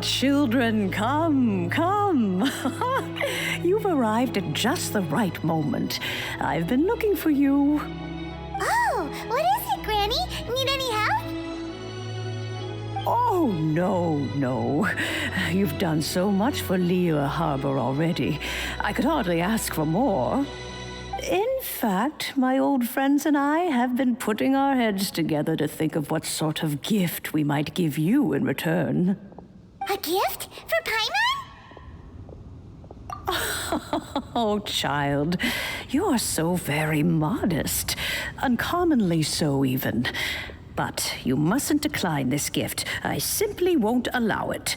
children, come, come. You've arrived at just the right moment. I've been looking for you. Oh, what is it, Granny? Need any help? Oh, no. You've done so much for Liyue Harbor already. I could hardly ask for more. In fact, my old friends and I have been putting our heads together to think of what sort of gift we might give you in return. A gift? For Paimon? Oh, child, you are so very modest. Uncommonly so, even. But you mustn't decline this gift. I simply won't allow it.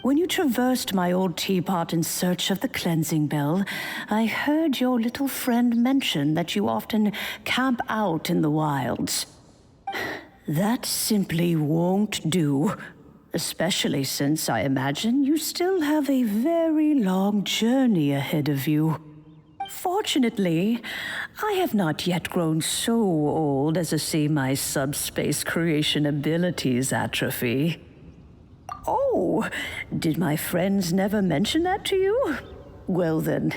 When you traversed my old teapot in search of the cleansing bell, I heard your little friend mention that you often camp out in the wilds. That simply won't do, especially since I imagine you still have a very long journey ahead of you. Fortunately, I have not yet grown so old as to see my subspace creation abilities atrophy. Oh, did my friends never mention that to you? Well then,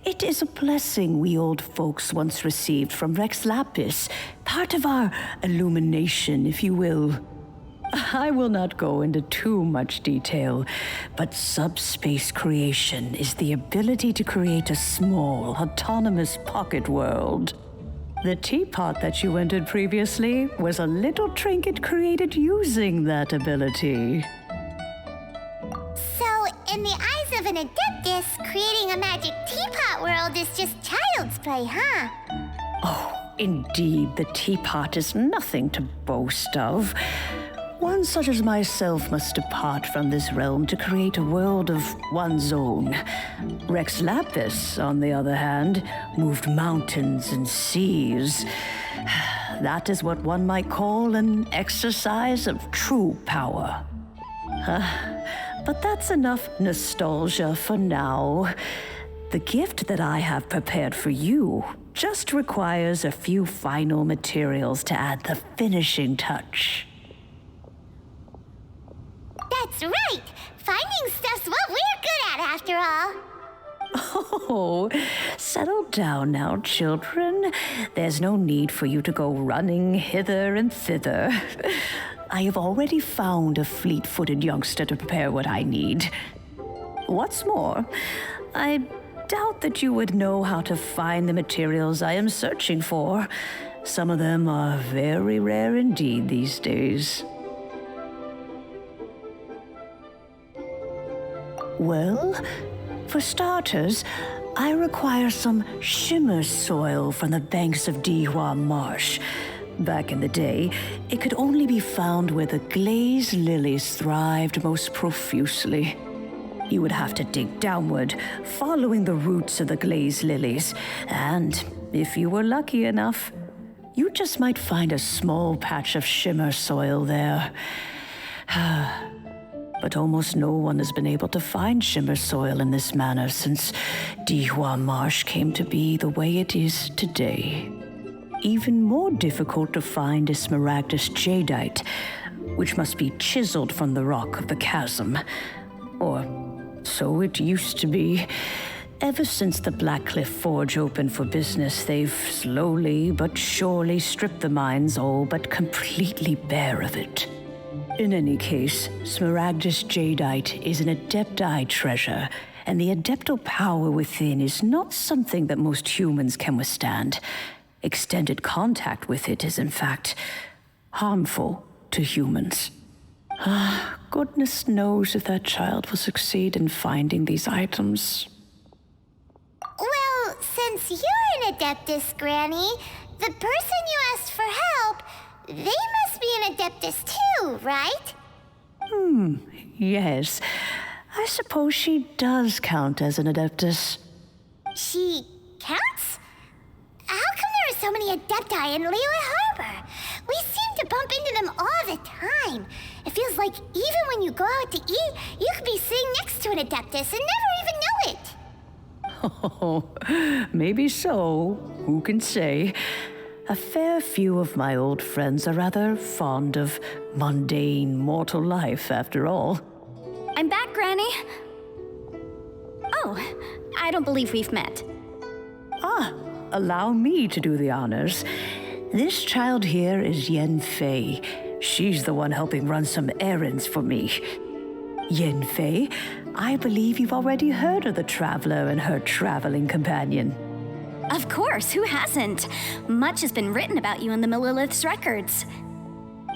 it is a blessing we old folks once received from Rex Lapis, part of our illumination, if you will. I will not go into too much detail, but subspace creation is the ability to create a small, autonomous pocket world. The teapot that you entered previously was a little trinket created using that ability. So, in the eyes of an adeptus, creating a magic teapot world is just child's play, huh? Oh, indeed, the teapot is nothing to boast of. One such as myself must depart from this realm to create a world of one's own. Rex Lapis, on the other hand, moved mountains and seas. That is what one might call an exercise of true power. But that's enough nostalgia for now. The gift that I have prepared for you just requires a few final materials to add the finishing touch. That's right! Finding stuff's what we're good at, after all. Oh, settle down now, children. There's no need for you to go running hither and thither. I have already found a fleet-footed youngster to prepare what I need. What's more, I doubt that you would know how to find the materials I am searching for. Some of them are very rare indeed these days. Well, for starters, I require some shimmer soil from the banks of Dihua Marsh. Back in the day, it could only be found where the glazed lilies thrived most profusely. You would have to dig downward, following the roots of the glazed lilies, and if you were lucky enough, you just might find a small patch of shimmer soil there. But almost no one has been able to find shimmer soil in this manner since Dihua Marsh came to be the way it is today. Even more difficult to find is smaragdus jadeite, which must be chiseled from the rock of the chasm. Or so it used to be. Ever since the Blackcliff Forge opened for business, they've slowly but surely stripped the mines all but completely bare of it. In any case, smaragdus jadeite is an adepti treasure, and the adeptal power within is not something that most humans can withstand. Extended contact with it is, in fact, harmful to humans. Goodness knows if that child will succeed in finding these items. Well, since you're an adeptus, Granny, the person you asked for help, they must be an adeptus too, right? Yes. I suppose she does count as an adeptus. She counts? How come there are so many adepti in Liyue Harbor? We seem to bump into them all the time. It feels like even when you go out to eat, you could be sitting next to an adeptus and never even know it. Oh, maybe so. Who can say? A fair few of my old friends are rather fond of mundane mortal life, after all. Granny? Oh, I don't believe we've met. Ah, allow me to do the honors. This child here is Yen Fei. She's the one helping run some errands for me. Yen Fei, I believe you've already heard of the traveler and her traveling companion. Of course, who hasn't? Much has been written about you in the Millilith's records.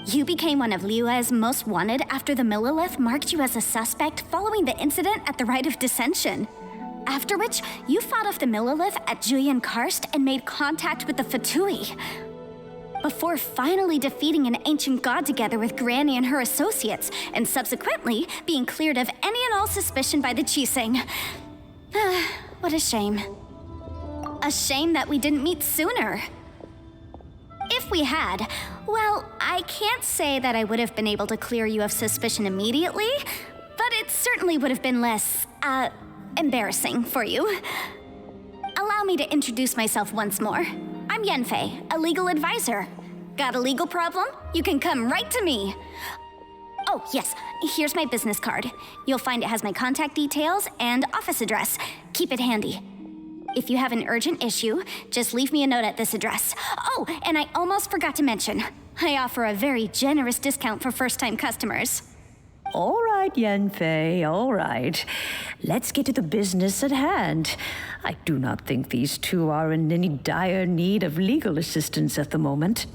You became one of Liyue's most wanted after the Millilith marked you as a suspect following the incident at the Rite of Dissension. After which, you fought off the Millilith at Julian Karst and made contact with the Fatui. Before finally defeating an ancient god together with Granny and her associates, and subsequently being cleared of any and all suspicion by the Chiseng. What a shame. A shame that we didn't meet sooner. If we had, well, I can't say that I would have been able to clear you of suspicion immediately, but it certainly would have been less, embarrassing for you. Allow me to introduce myself once more. I'm Yenfei, a legal advisor. Got a legal problem? You can come right to me. Oh, yes, here's my business card. You'll find it has my contact details and office address. Keep it handy. If you have an urgent issue, just leave me a note at this address. Oh, and I almost forgot to mention, I offer a very generous discount for first-time customers. All right, Yenfei, all right. Let's get to the business at hand. I do not think these two are in any dire need of legal assistance at the moment.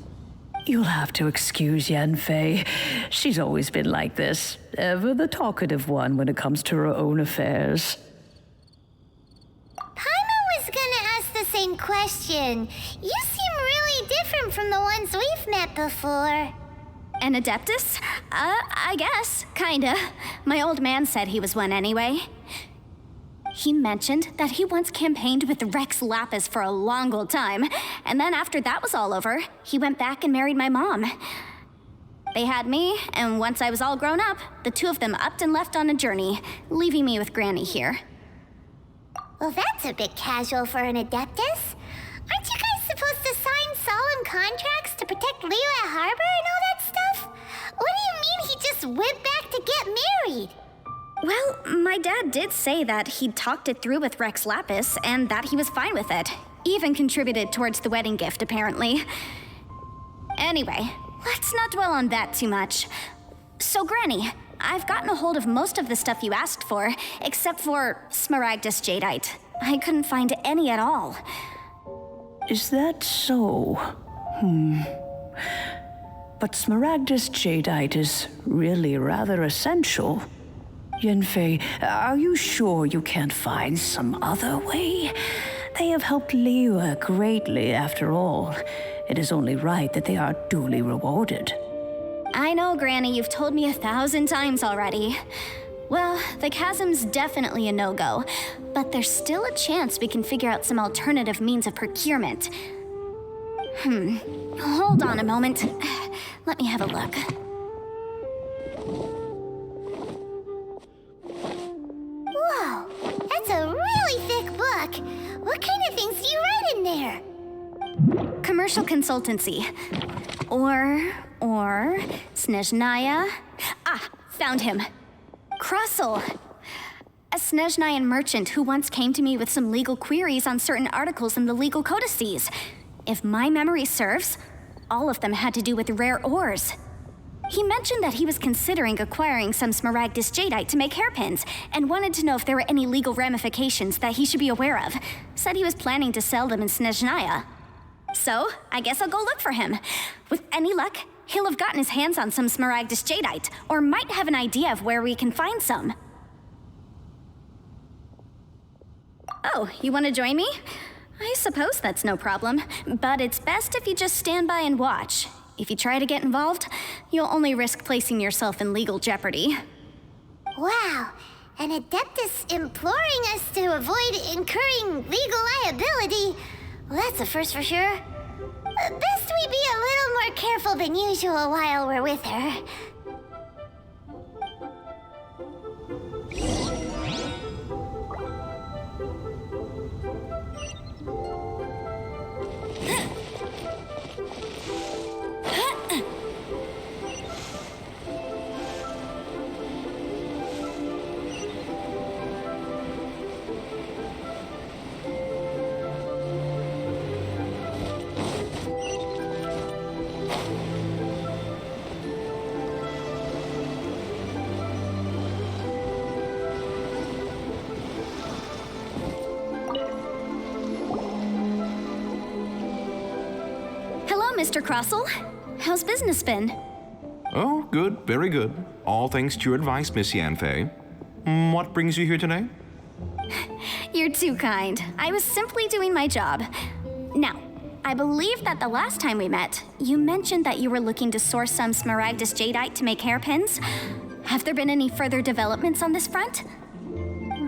You'll have to excuse Yenfei. She's always been like this, ever the talkative one when it comes to her own affairs. Same question. You seem really different from the ones we've met before. An adeptus? I guess. Kinda. My old man said he was one anyway. He mentioned that he once campaigned with Rex Lapis for a long old time, and then after that was all over, he went back and married my mom. They had me, and once I was all grown up, the two of them upped and left on a journey, leaving me with Granny here. Well, that's a bit casual for an adeptus. Aren't you guys supposed to sign solemn contracts to protect Liyue Harbor and all that stuff? What do you mean he just went back to get married? Well, my dad did say that he'd talked it through with Rex Lapis and that he was fine with it. Even contributed towards the wedding gift, apparently. Anyway, let's not dwell on that too much. So, Granny, I've gotten a hold of most of the stuff you asked for, except for Smaragdus Jadeite. I couldn't find any at all. Is that so? But Smaragdus Jadeite is really rather essential. Yenfei, are you sure you can't find some other way? They have helped Liyue greatly, after all. It is only right that they are duly rewarded. I know, Granny, you've told me 1,000 times already. Well, the chasm's definitely a no-go, but there's still a chance we can figure out some alternative means of procurement. Hold on a moment. Let me have a look. Whoa, that's a really thick book. What kind of things do you write in there? Commercial consultancy. Or Snezhnaya. Ah, found him. Krusel. A Snezhnayan merchant who once came to me with some legal queries on certain articles in the legal codices. If my memory serves, all of them had to do with rare ores. He mentioned that he was considering acquiring some Smaragdus Jadeite to make hairpins, and wanted to know if there were any legal ramifications that he should be aware of. Said he was planning to sell them in Snezhnaya. So, I guess I'll go look for him. With any luck, he'll have gotten his hands on some Smaragdus Jadeite, or might have an idea of where we can find some. Oh, you want to join me? I suppose that's no problem, but it's best if you just stand by and watch. If you try to get involved, you'll only risk placing yourself in legal jeopardy. Wow, an adeptus imploring us to avoid incurring legal liability. Well, that's a first for sure. Best we be a little more careful than usual while we're with her. Mr. Crossell. How's business been? Oh, good, very good. All thanks to your advice, Miss Yanfei. What brings you here today? You're too kind. I was simply doing my job. Now, I believe that the last time we met, you mentioned that you were looking to source some smaragdus jadeite to make hairpins. Have there been any further developments on this front?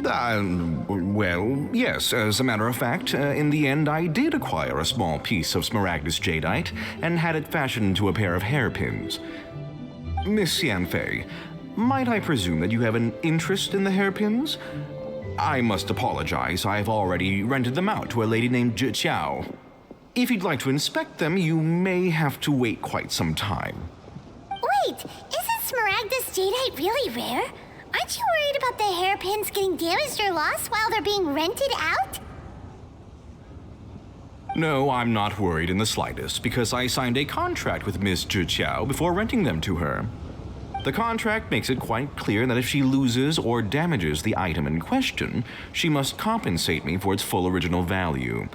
Well, yes. As a matter of fact, in the end, I did acquire a small piece of smaragdus jadeite and had it fashioned into a pair of hairpins. Miss Yanfei, might I presume that you have an interest in the hairpins? I must apologize. I've already rented them out to a lady named Zhiqiao. If you'd like to inspect them, you may have to wait quite some time. Wait, isn't smaragdus jadeite really rare? Aren't you worried about the hairpins getting damaged or lost while they're being rented out? No, I'm not worried in the slightest, because I signed a contract with Miss Zhiqiao before renting them to her. The contract makes it quite clear that if she loses or damages the item in question, she must compensate me for its full original value.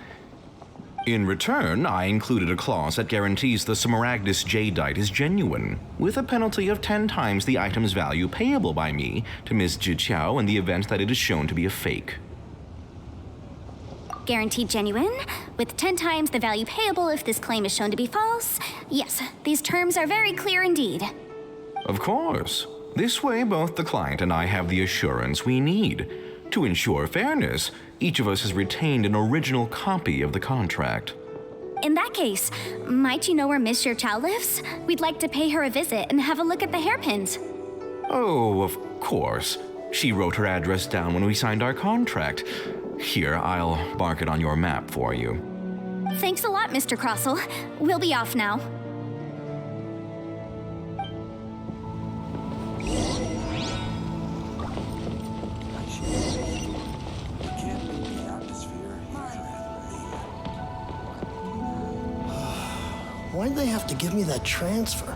In return, I included a clause that guarantees the smaragdus jadeite is genuine, with a penalty of 10 times the item's value payable by me to Miss Zhiqiao in the event that it is shown to be a fake. Guaranteed genuine, with 10 times the value payable if this claim is shown to be false. Yes, these terms are very clear indeed. Of course. This way, both the client and I have the assurance we need. To ensure fairness, each of us has retained an original copy of the contract. In that case, might you know where Miss Zhiqiao lives? We'd like to pay her a visit and have a look at the hairpins. Oh, of course. She wrote her address down when we signed our contract. Here, I'll mark it on your map for you. Thanks a lot, Mr. Crossell. We'll be off now. Why'd they have to give me that transfer?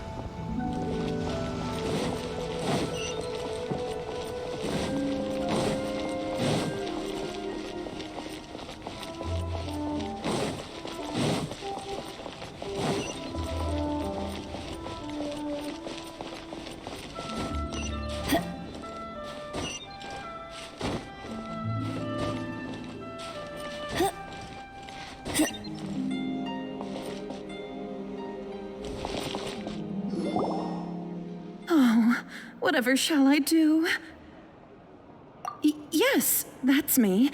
Whatever shall I do? Yes, that's me.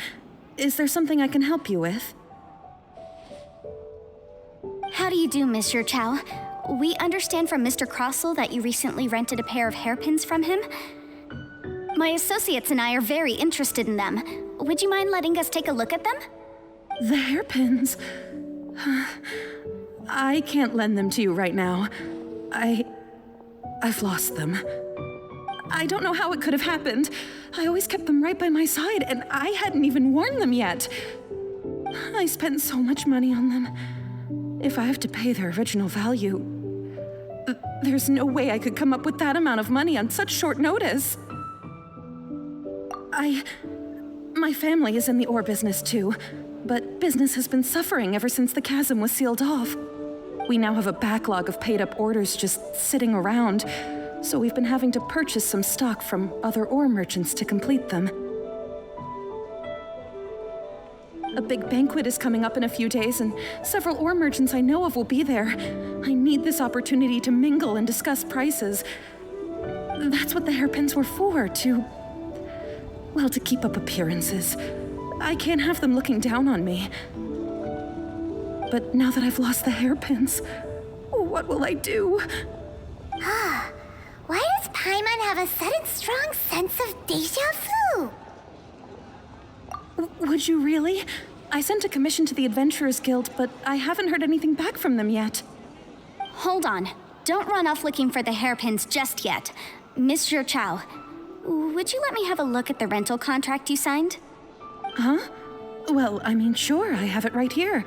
Is there something I can help you with? How do you do, Miss Zhiqiao? We understand from Mr. Crossell that you recently rented a pair of hairpins from him. My associates and I are very interested in them. Would you mind letting us take a look at them? The hairpins? I can't lend them to you right now. I've lost them. I don't know how it could have happened. I always kept them right by my side, and I hadn't even worn them yet. I spent so much money on them. If I have to pay their original value, there's no way I could come up with that amount of money on such short notice. My family is in the ore business too, but business has been suffering ever since the chasm was sealed off. We now have a backlog of paid-up orders just sitting around, so we've been having to purchase some stock from other ore merchants to complete them. A big banquet is coming up in a few days, and several ore merchants I know of will be there. I need this opportunity to mingle and discuss prices. That's what the hairpins were for, to keep up appearances. I can't have them looking down on me. But now that I've lost the hairpins, what will I do? Why does Paimon have a sudden strong sense of déjà vu? Would you really? I sent a commission to the Adventurers Guild, but I haven't heard anything back from them yet. Hold on. Don't run off looking for the hairpins just yet. Miss Zhiqiao, would you let me have a look at the rental contract you signed? Huh? Well, sure, I have it right here.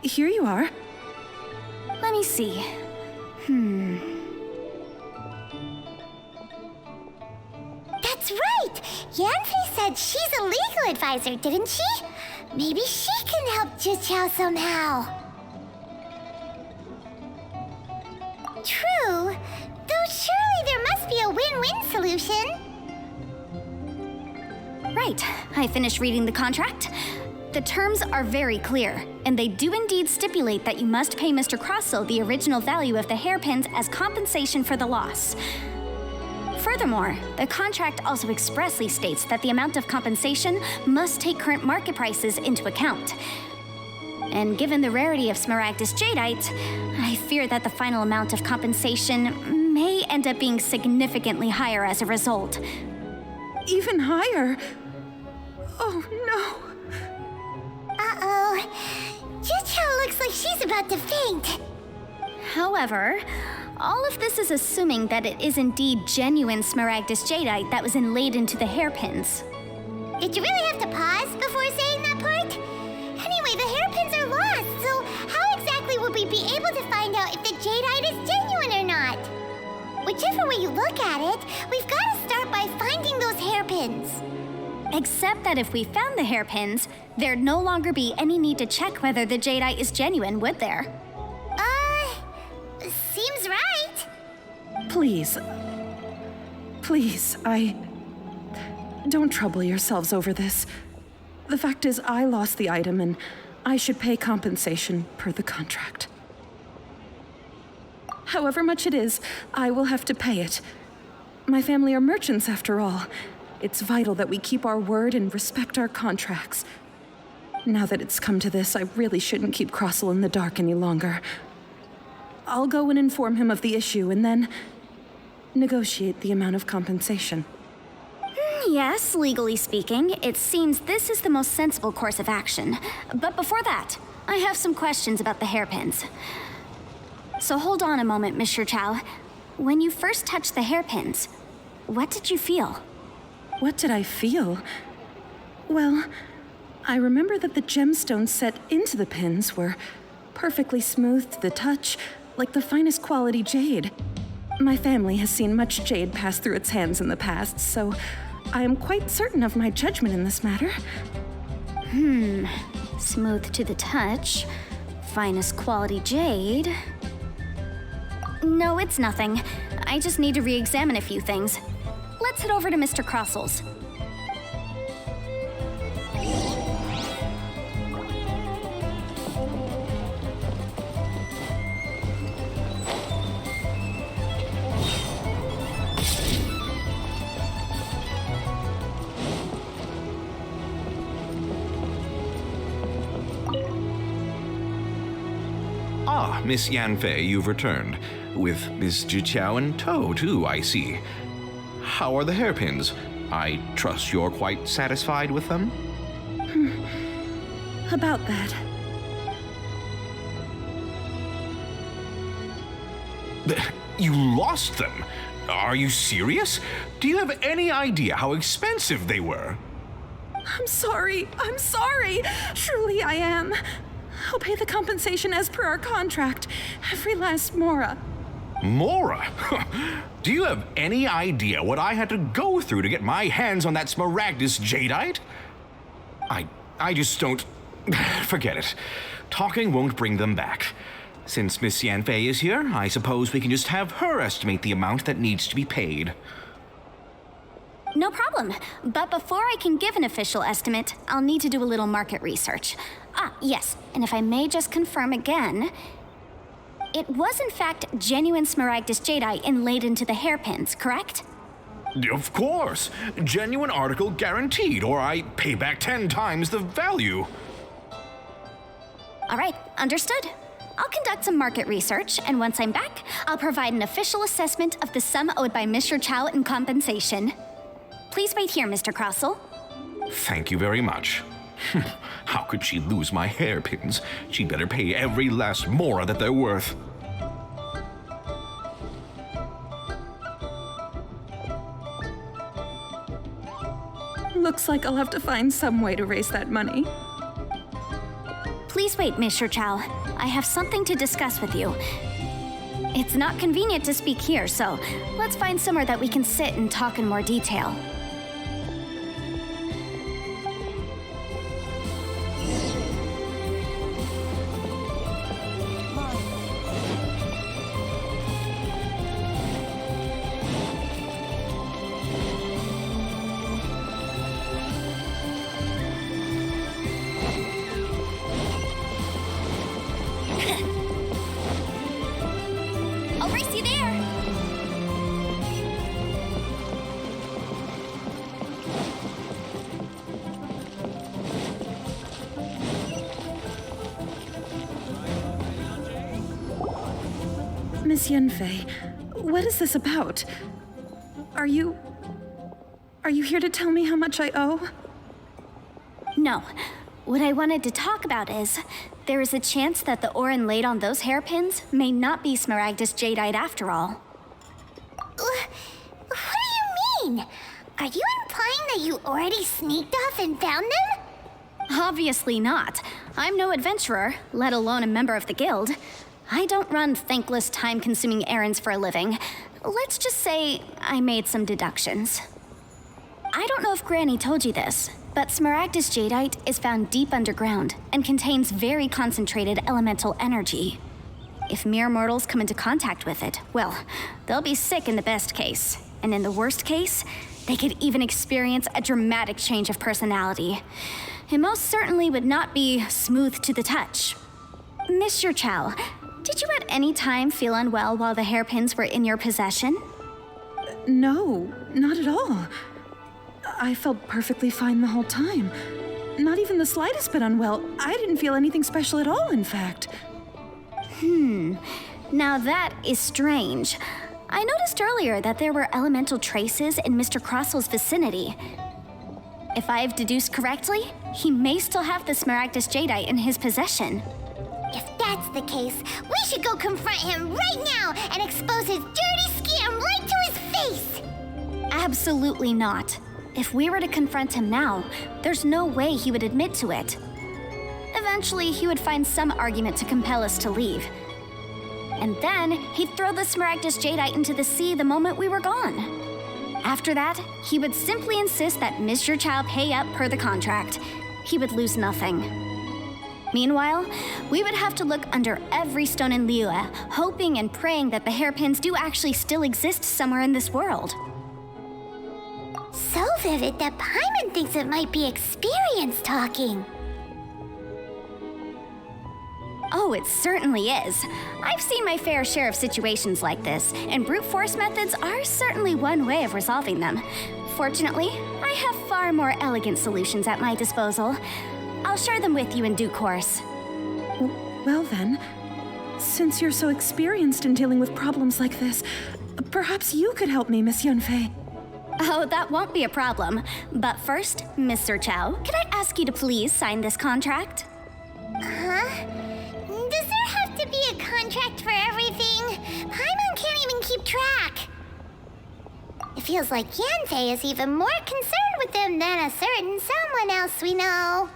Here you are. Let me see. That's right! Yanfei said she's a legal advisor, didn't she? Maybe she can help Zhiqiao somehow. must be a win-win solution. Right. I finished reading the contract. The terms are very clear, and they do indeed stipulate that you must pay Mr. Crossell the original value of the hairpins as compensation for the loss. Furthermore, the contract also expressly states that the amount of compensation must take current market prices into account. And given the rarity of Smaragdus Jadeite, I fear that the final amount of compensation may end up being significantly higher as a result. Even higher? Oh no. Uh-oh. Juchao looks like she's about to faint. However, all of this is assuming that it is indeed genuine Smaragdus Jadeite that was inlaid into the hairpins. Did you really have to pause before saying that part? Anyway, the hairpins are lost, so how exactly would we be able to find out if the jadeite is genuine or not? Whichever way you look at it, we've got to start by finding those hairpins. Except that if we found the hairpins, there'd no longer be any need to check whether the jadeite is genuine, would there? Seems right. Please. Please, Don't trouble yourselves over this. The fact is, I lost the item and I should pay compensation per the contract. However much it is, I will have to pay it. My family are merchants, after all. It's vital that we keep our word and respect our contracts. Now that it's come to this, I really shouldn't keep Crossell in the dark any longer. I'll go and inform him of the issue and then negotiate the amount of compensation. Yes, legally speaking, it seems this is the most sensible course of action. But before that, I have some questions about the hairpins. So hold on a moment, Mr. Chow. When you first touched the hairpins, what did you feel? What did I feel? Well, I remember that the gemstones set into the pins were perfectly smooth to the touch, like the finest quality jade. My family has seen much jade pass through its hands in the past, so I am quite certain of my judgment in this matter. Smooth to the touch, finest quality jade. No, it's nothing. I just need to re-examine a few things. Let's head over to Mr. Crossell's. Ah, Miss Yanfei, you've returned. With Miss Juqiao in tow, too, I see. How are the hairpins? I trust you're quite satisfied with them? About that. You lost them? Are you serious? Do you have any idea how expensive they were? I'm sorry. Truly I am. I'll pay the compensation as per our contract. Every last mora. Mora? Do you have any idea what I had to go through to get my hands on that Smaragdus Jadeite? I just don't... Forget it. Talking won't bring them back. Since Miss Yanfei is here, I suppose we can just have her estimate the amount that needs to be paid. No problem. But before I can give an official estimate, I'll need to do a little market research. Yes, and if I may just confirm again, it was in fact genuine Smaragdus Jadeite inlaid into the hairpins, correct? Of course. Genuine article guaranteed, or I pay back 10 times the value. All right, understood. I'll conduct some market research, and once I'm back, I'll provide an official assessment of the sum owed by Mr. Chow in compensation. Please wait here, Mr. Crossell. Thank you very much. How could she lose my hairpins? She'd better pay every last mora that they're worth. Looks like I'll have to find some way to raise that money. Please wait, Mr. Chow. I have something to discuss with you. It's not convenient to speak here, so let's find somewhere that we can sit and talk in more detail. Miss Yunfei, what is this about? Are you here to tell me how much I owe? No. What I wanted to talk about is, there is a chance that the Orin laid on those hairpins may not be Smaragdus Jadeite after all. What do you mean? Are you implying that you already sneaked off and found them? Obviously not. I'm no adventurer, let alone a member of the guild. I don't run thankless, time-consuming errands for a living. Let's just say I made some deductions. I don't know if Granny told you this, but Smaragdus Jadeite is found deep underground and contains very concentrated elemental energy. If mere mortals come into contact with it, well, they'll be sick in the best case. And in the worst case, they could even experience a dramatic change of personality. It most certainly would not be smooth to the touch. Mr. Chow, did you at any time feel unwell while the hairpins were in your possession? No, not at all. I felt perfectly fine the whole time. Not even the slightest bit unwell. I didn't feel anything special at all, in fact. Now that is strange. I noticed earlier that there were elemental traces in Mr. Crossel's vicinity. If I've deduced correctly, he may still have the Smaragdus Jadeite in his possession. If that's the case, we should go confront him right now and expose his dirty scam right to his face! Absolutely not. If we were to confront him now, there's no way he would admit to it. Eventually, he would find some argument to compel us to leave. And then, he'd throw the Smaragdus Jadeite into the sea the moment we were gone. After that, he would simply insist that Mr. Chow pay up per the contract. He would lose nothing. Meanwhile, we would have to look under every stone in Liyue, hoping and praying that the hairpins do actually still exist somewhere in this world. So vivid that Paimon thinks it might be experience talking. Oh, it certainly is. I've seen my fair share of situations like this, and brute force methods are certainly one way of resolving them. Fortunately, I have far more elegant solutions at my disposal. I'll share them with you in due course. Well then, since you're so experienced in dealing with problems like this, perhaps you could help me, Miss Yunfei. Oh, that won't be a problem. But first, Mr. Chow, could I ask you to please sign this contract? Huh? Does there have to be a contract for everything? Paimon can't even keep track. It feels like Yanfei is even more concerned with them than a certain someone else we know.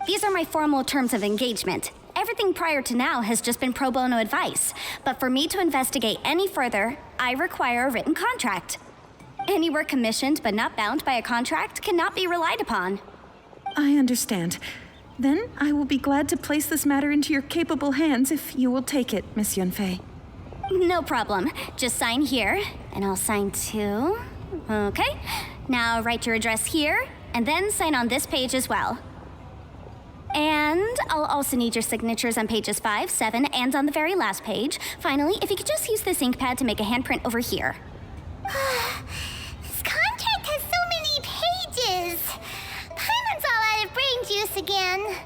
These are my formal terms of engagement. Everything prior to now has just been pro bono advice. But for me to investigate any further, I require a written contract. Any work commissioned but not bound by a contract cannot be relied upon. I understand. Then I will be glad to place this matter into your capable hands if you will take it, Miss Yunfei. No problem. Just sign here, and I'll sign too. Okay. Now write your address here, and then sign on this page as well. And I'll also need your signatures on pages 5, 7, and on the very last page. Finally, if you could just use this ink pad to make a handprint over here. This contract has so many pages. Paimon's all out of brain juice again.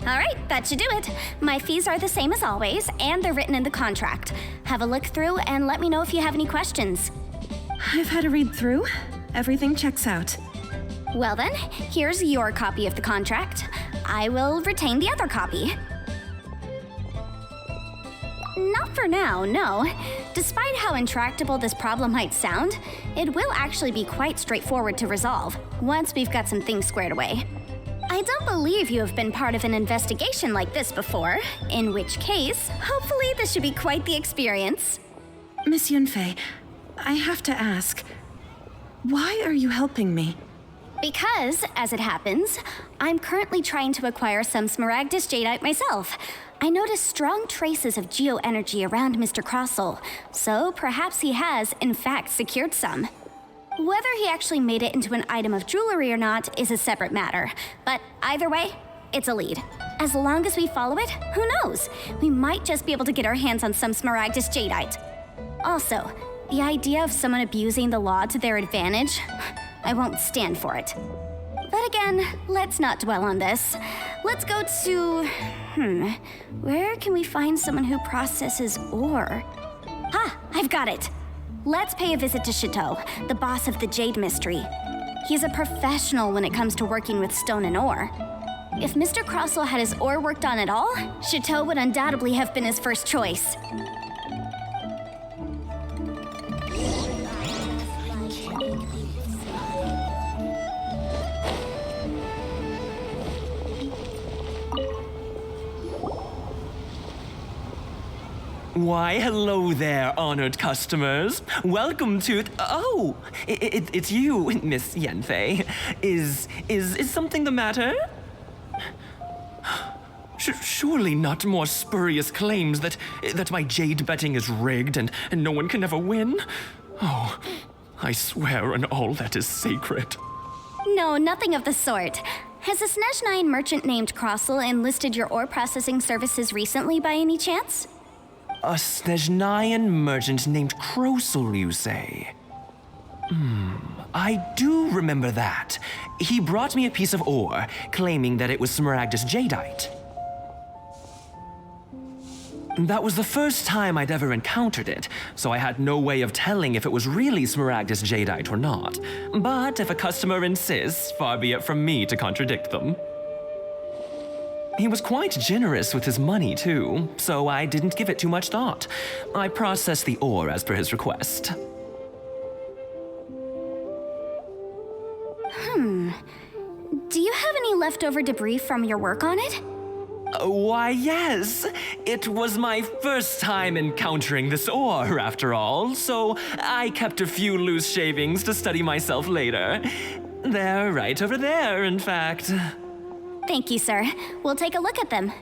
All right, that should do it. My fees are the same as always, and they're written in the contract. Have a look through and let me know if you have any questions. I've had a read through. Everything checks out. Well then, here's your copy of the contract. I will retain the other copy. Not for now, no. Despite how intractable this problem might sound, it will actually be quite straightforward to resolve, once we've got some things squared away. I don't believe you have been part of an investigation like this before, in which case, hopefully this should be quite the experience. Miss Yunfei, I have to ask, why are you helping me? Because, as it happens, I'm currently trying to acquire some Smaragdus Jadeite myself. I noticed strong traces of geoenergy around Mr. Crossel, so perhaps he has, in fact, secured some. Whether he actually made it into an item of jewelry or not is a separate matter, but either way, it's a lead. As long as we follow it, who knows? We might just be able to get our hands on some Smaragdus Jadeite. Also, the idea of someone abusing the law to their advantage, I won't stand for it. But again, let's not dwell on this. Let's go to... where can we find someone who processes ore? I've got it. Let's pay a visit to Chateau, the boss of the Jade Mystery. He's a professional when it comes to working with stone and ore. If Mr. Crossell had his ore worked on at all, Chateau would undoubtedly have been his first choice. Why, hello there, honored customers. Welcome to... it's you, Miss Yanfei. Is something the matter? Surely not more spurious claims that my jade betting is rigged and no one can ever win? Oh, I swear on all that is sacred. No, nothing of the sort. Has a Snezhnine merchant named Crossell enlisted your ore processing services recently by any chance? A Snezhnine merchant named Crossell, you say? I do remember that. He brought me a piece of ore, claiming that it was Smaragdus jadeite. That was the first time I'd ever encountered it, so I had no way of telling if it was really Smaragdus jadeite or not. But if a customer insists, far be it from me to contradict them. He was quite generous with his money, too, so I didn't give it too much thought. I processed the ore as per his request. Do you have any leftover debris from your work on it? Why, yes. It was my first time encountering this ore, after all, so I kept a few loose shavings to study myself later. They're right over there, in fact. Thank you, sir. We'll take a look at them.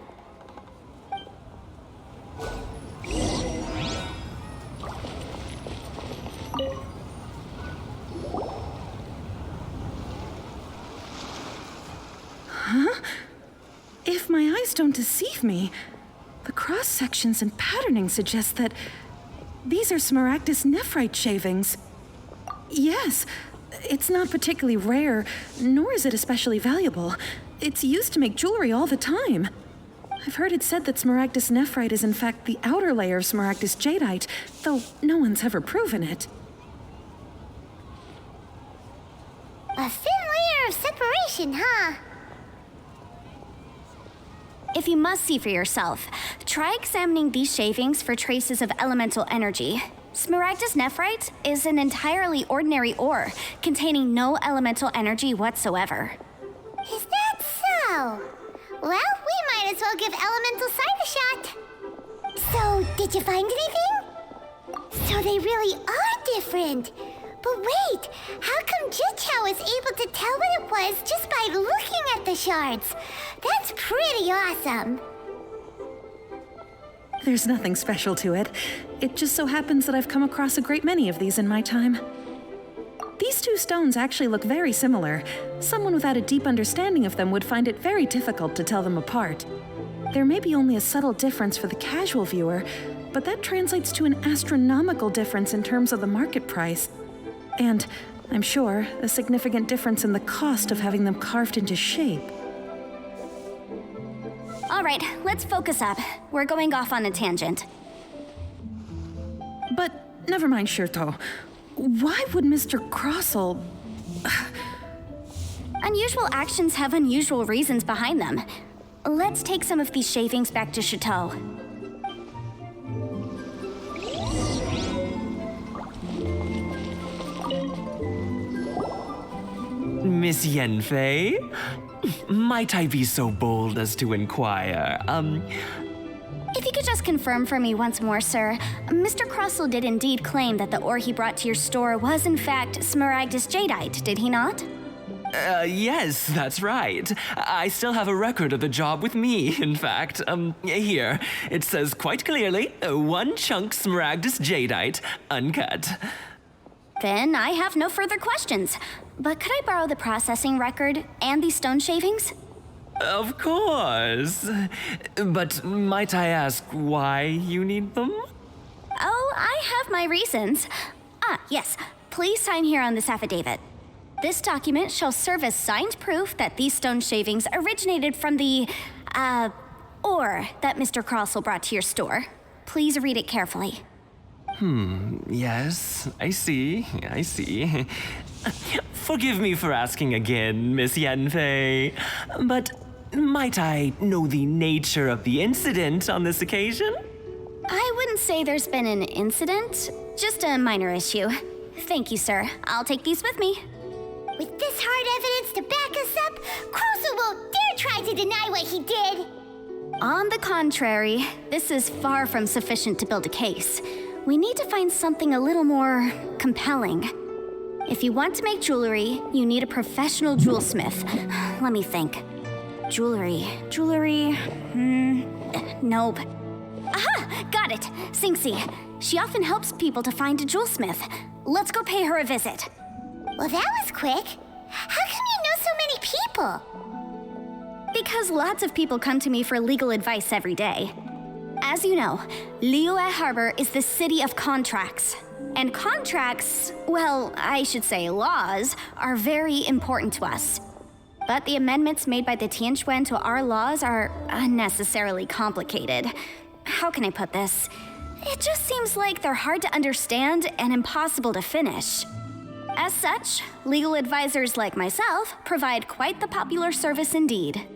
If my eyes don't deceive me, the cross-sections and patterning suggest that these are Smaragdus nephrite shavings. Yes, it's not particularly rare, nor is it especially valuable. It's used to make jewelry all the time. I've heard it said that Smaragdus nephrite is in fact the outer layer of Smaragdus jadeite, though no one's ever proven it. A thin layer of separation, huh? If you must see for yourself, try examining these shavings for traces of elemental energy. Smaragdus nephrite is an entirely ordinary ore, containing no elemental energy whatsoever. Is that so? Well, we might as well give elemental sight a shot. So, did you find anything? So they really are different. But wait, how come Jichao was able to tell what it was just by looking at the shards? That's pretty awesome. There's nothing special to it. It just so happens that I've come across a great many of these in my time. These two stones actually look very similar. Someone without a deep understanding of them would find it very difficult to tell them apart. There may be only a subtle difference for the casual viewer, but that translates to an astronomical difference in terms of the market price. And, I'm sure, a significant difference in the cost of having them carved into shape. All right, let's focus up. We're going off on a tangent. But never mind, Shirto. Why would Mr. Crossell... Unusual actions have unusual reasons behind them. Let's take some of these shavings back to Chateau. Miss Yanfei? Might I be so bold as to inquire, If you could just confirm for me once more, sir, Mr. Crossell did indeed claim that the ore he brought to your store was in fact Smaragdus jadeite, did he not? Yes, that's right. I still have a record of the job with me, in fact. Here, it says quite clearly, 1 chunk Smaragdus jadeite, uncut. Then I have no further questions. But could I borrow the processing record and these stone shavings? Of course. But might I ask why you need them? Oh, I have my reasons. Yes. Please sign here on this affidavit. This document shall serve as signed proof that these stone shavings originated from the, ore that Mr. Crossell brought to your store. Please read it carefully. Yes, I see. Forgive me for asking again, Miss Yanfei, but might I know the nature of the incident on this occasion? I wouldn't say there's been an incident, just a minor issue. Thank you, sir. I'll take these with me. With this hard evidence to back us up, Crossel won't dare try to deny what he did. On the contrary, this is far from sufficient to build a case. We need to find something a little more compelling. If you want to make jewelry, you need a professional jewelsmith. Let me think. Jewelry. Nope. Aha! Got it! Xingxi. She often helps people to find a jewelsmith. Let's go pay her a visit. Well, that was quick. How come you know so many people? Because lots of people come to me for legal advice every day. As you know, Liyue Harbor is the city of contracts. And contracts, well, I should say laws, are very important to us. But the amendments made by the Tianquan to our laws are unnecessarily complicated. How can I put this? It just seems like they're hard to understand and impossible to finish. As such, legal advisors like myself provide quite the popular service indeed.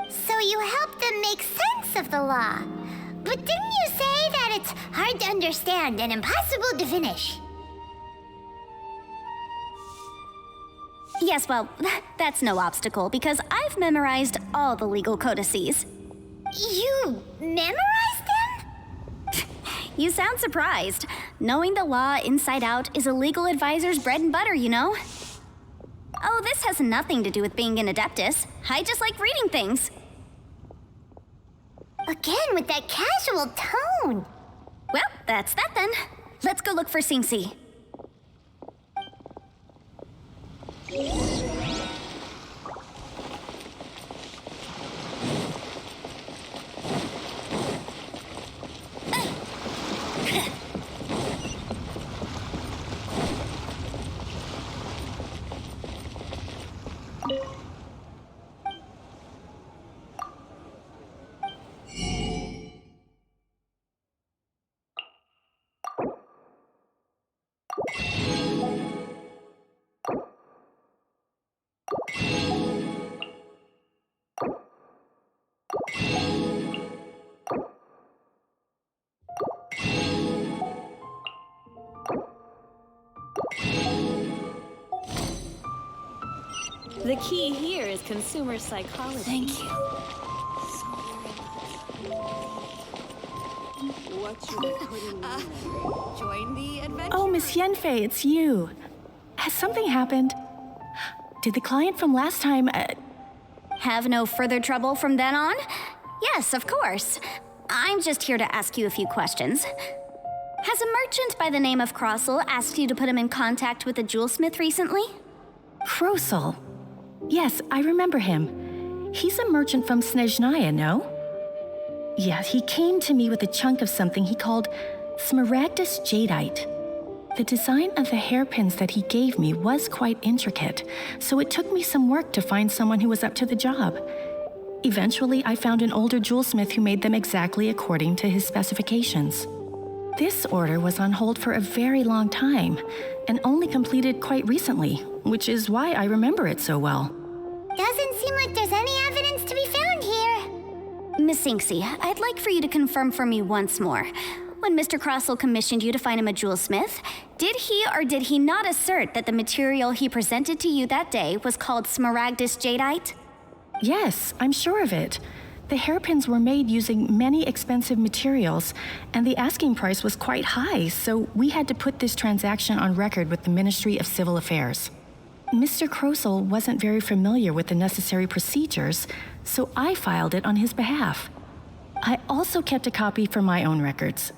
So you help them make sense of the law. But didn't you say that it's hard to understand and impossible to finish? Yes, well, that's no obstacle because I've memorized all the legal codices. You memorized them? You sound surprised. Knowing the law inside out is a legal advisor's bread and butter, you know? Oh, this has nothing to do with being an adeptus. I just like reading things. Again, with that casual tone. Well, that's that then. Let's go look for Xingxi. The key here is consumer psychology. Thank you. What should I put in join the adventure. Oh, Miss Yanfei, it's you. Has something happened? Did the client from last time... Have no further trouble from then on? Yes, of course. I'm just here to ask you a few questions. Has a merchant by the name of Crossel asked you to put him in contact with a jewelsmith recently? Crossel? Yes, I remember him. He's a merchant from Snezhnaya, no? Yeah, he came to me with a chunk of something he called Smaragdus Jadeite. The design of the hairpins that he gave me was quite intricate, so it took me some work to find someone who was up to the job. Eventually, I found an older jewelsmith who made them exactly according to his specifications. This order was on hold for a very long time, and only completed quite recently, which is why I remember it so well. Doesn't seem like there's any evidence to be found here. Miss Xingxi, I'd like for you to confirm for me once more. When Mr. Crossel commissioned you to find him a jewelsmith, did he or did he not assert that the material he presented to you that day was called Smaragdus Jadeite? Yes, I'm sure of it. The hairpins were made using many expensive materials, and the asking price was quite high, so we had to put this transaction on record with the Ministry of Civil Affairs. Mr. Crossel wasn't very familiar with the necessary procedures, so I filed it on his behalf. I also kept a copy for my own records.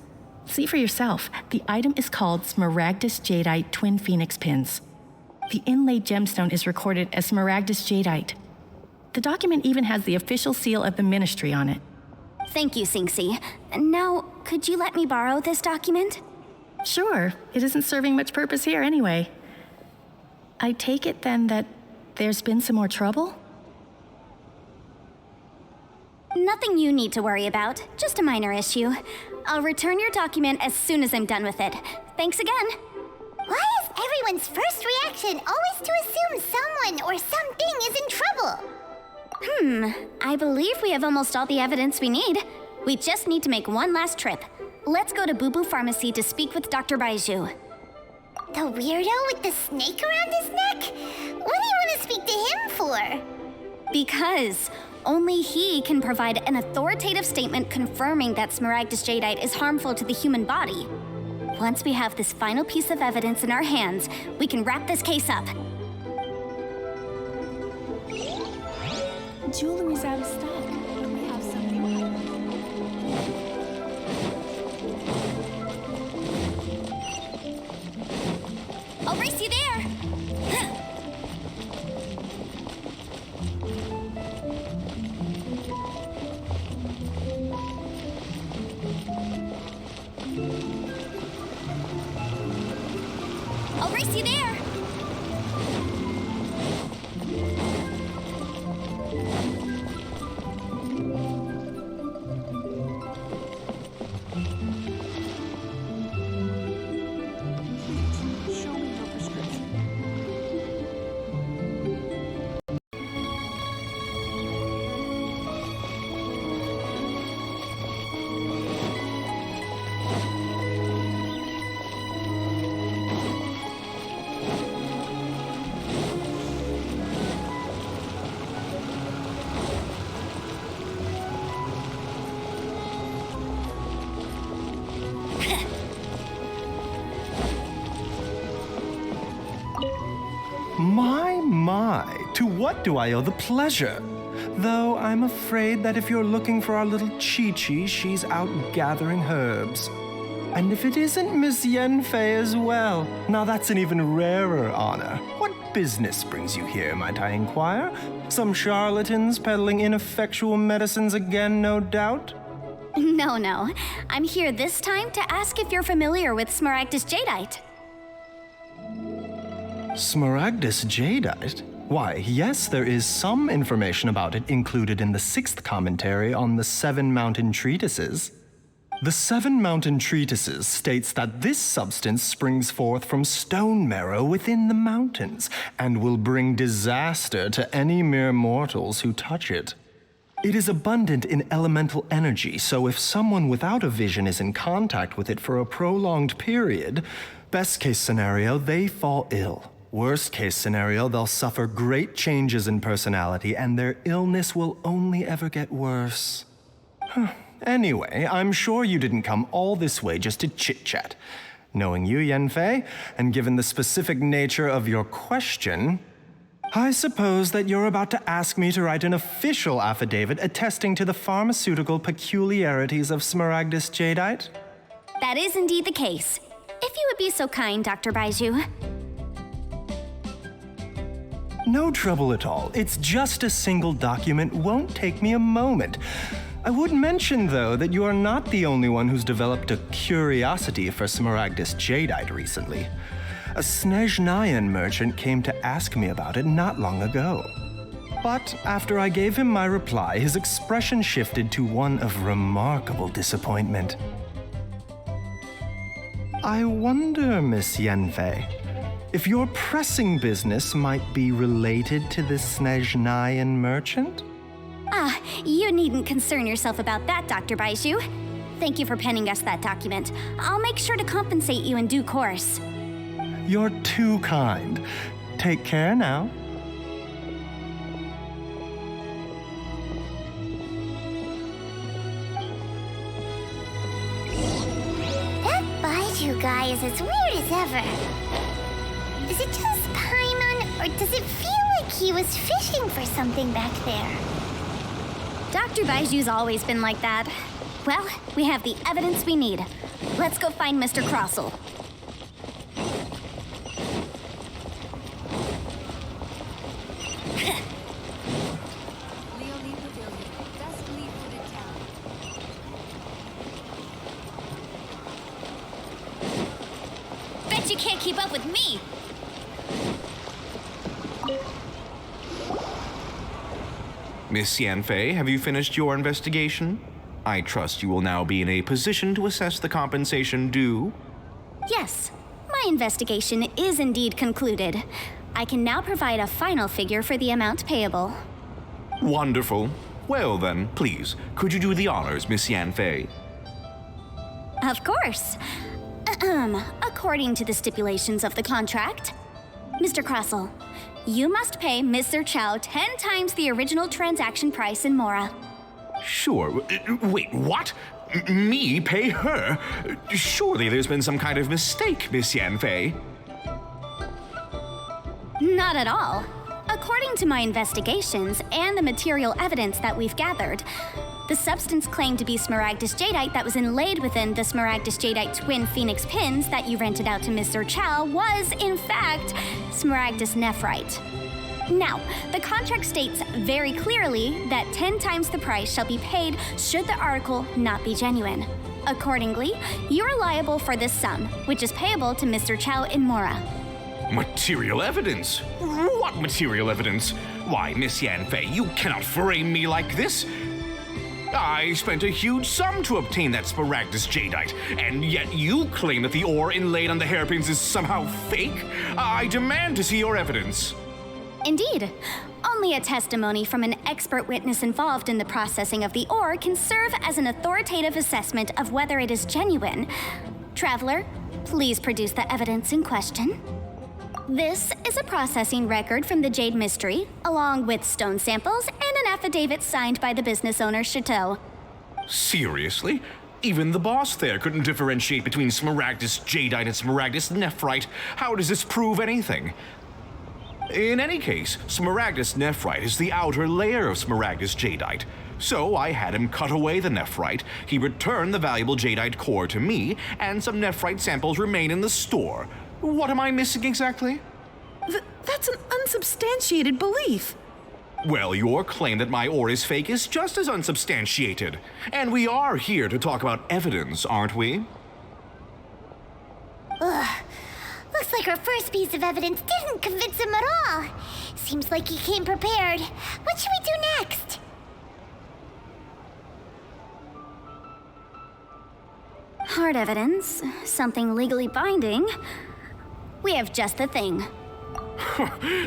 See for yourself, the item is called Smaragdus Jadeite Twin Phoenix Pins. The inlaid gemstone is recorded as Smaragdus Jadeite. The document even has the official seal of the ministry on it. Thank you, Xingxi. Now, could you let me borrow this document? Sure, it isn't serving much purpose here anyway. I take it then that there's been some more trouble? Nothing you need to worry about, just a minor issue. I'll return your document as soon as I'm done with it. Thanks again. Why is everyone's first reaction always to assume someone or something is in trouble? I believe we have almost all the evidence we need. We just need to make one last trip. Let's go to Boo Boo Pharmacy to speak with Dr. Baiju. The weirdo with the snake around his neck? What do you want to speak to him for? Because only he can provide an authoritative statement confirming that Smaragdus jadeite is harmful to the human body. Once we have this final piece of evidence in our hands, we can wrap this case up. Jewelry's out of stock, but we have something. I'll race you there! I'll race you there! My, to what do I owe the pleasure? Though I'm afraid that if you're looking for our little Chi-Chi, she's out gathering herbs. And if it isn't Miss Yenfei as well, now that's an even rarer honor. What business brings you here, might I inquire? Some charlatans peddling ineffectual medicines again, no doubt? No. I'm here this time to ask if you're familiar with Smaragdus jadeite. Smaragdus jadeite? Why, yes, there is some information about it included in the 6th commentary on the 7 Mountain Treatises. The 7 Mountain Treatises states that this substance springs forth from stone marrow within the mountains and will bring disaster to any mere mortals who touch it. It is abundant in elemental energy, so if someone without a vision is in contact with it for a prolonged period, best case scenario, they fall ill. Worst case scenario, they'll suffer great changes in personality and their illness will only ever get worse. Anyway, I'm sure you didn't come all this way just to chit-chat. Knowing you, Yenfei, and given the specific nature of your question, I suppose that you're about to ask me to write an official affidavit attesting to the pharmaceutical peculiarities of Smaragdus jadeite? That is indeed the case. If you would be so kind, Dr. Baiju. No trouble at all. It's just a single document. Won't take me a moment. I would mention, though, that you are not the only one who's developed a curiosity for Smaragdus jadeite recently. A Snezhnayan merchant came to ask me about it not long ago. But after I gave him my reply, his expression shifted to one of remarkable disappointment. I wonder, Miss Yenfei, if your pressing business might be related to this Snezhnayan merchant? You needn't concern yourself about that, Dr. Baiju. Thank you for penning us that document. I'll make sure to compensate you in due course. You're too kind. Take care now. That Baiju guy is as weird as ever. Is it just Paimon, or does it feel like he was fishing for something back there? Dr. Baiju's always been like that. Well, we have the evidence we need. Let's go find Mr. Crossell. Bet you can't keep up with me! Miss Yanfei, have you finished your investigation? I trust you will now be in a position to assess the compensation due. Yes, my investigation is indeed concluded. I can now provide a final figure for the amount payable. Wonderful. Well then, please, could you do the honors, Miss Yanfei? Of course. According to the stipulations of the contract, Mr. Crossell, you must pay Mr. Chow 10 times the original transaction price in Mora. Sure. Wait, what? Me pay her? Surely there's been some kind of mistake, Miss Yanfei. Not at all. According to my investigations and the material evidence that we've gathered, the substance claimed to be Smaragdus Jadeite that was inlaid within the Smaragdus Jadeite twin phoenix pins that you rented out to Mr. Chow was, in fact, Smaragdus Nephrite. Now, the contract states very clearly that 10 times the price shall be paid should the article not be genuine. Accordingly, you are liable for this sum, which is payable to Mr. Chow in Mora. Material evidence? What material evidence? Why, Miss Yanfei, you cannot frame me like this. I spent a huge sum to obtain that Smaragdus Jadeite, and yet you claim that the ore inlaid on the hairpins is somehow fake? I demand to see your evidence. Indeed. Only a testimony from an expert witness involved in the processing of the ore can serve as an authoritative assessment of whether it is genuine. Traveler, please produce the evidence in question. This is a processing record from the Jade Mystery, along with stone samples and an affidavit signed by the business owner, Chateau. Seriously? Even the boss there couldn't differentiate between Smaragdus Jadeite and Smaragdus Nephrite. How does this prove anything? In any case, Smaragdus Nephrite is the outer layer of Smaragdus Jadeite. So I had him cut away the Nephrite, he returned the valuable Jadeite core to me, and some Nephrite samples remain in the store. What am I missing exactly? That's an unsubstantiated belief. Well, your claim that my ore is fake is just as unsubstantiated. And we are here to talk about evidence, aren't we? Ugh. Looks like our first piece of evidence didn't convince him at all. Seems like he came prepared. What should we do next? Hard evidence, something legally binding. We have just the thing.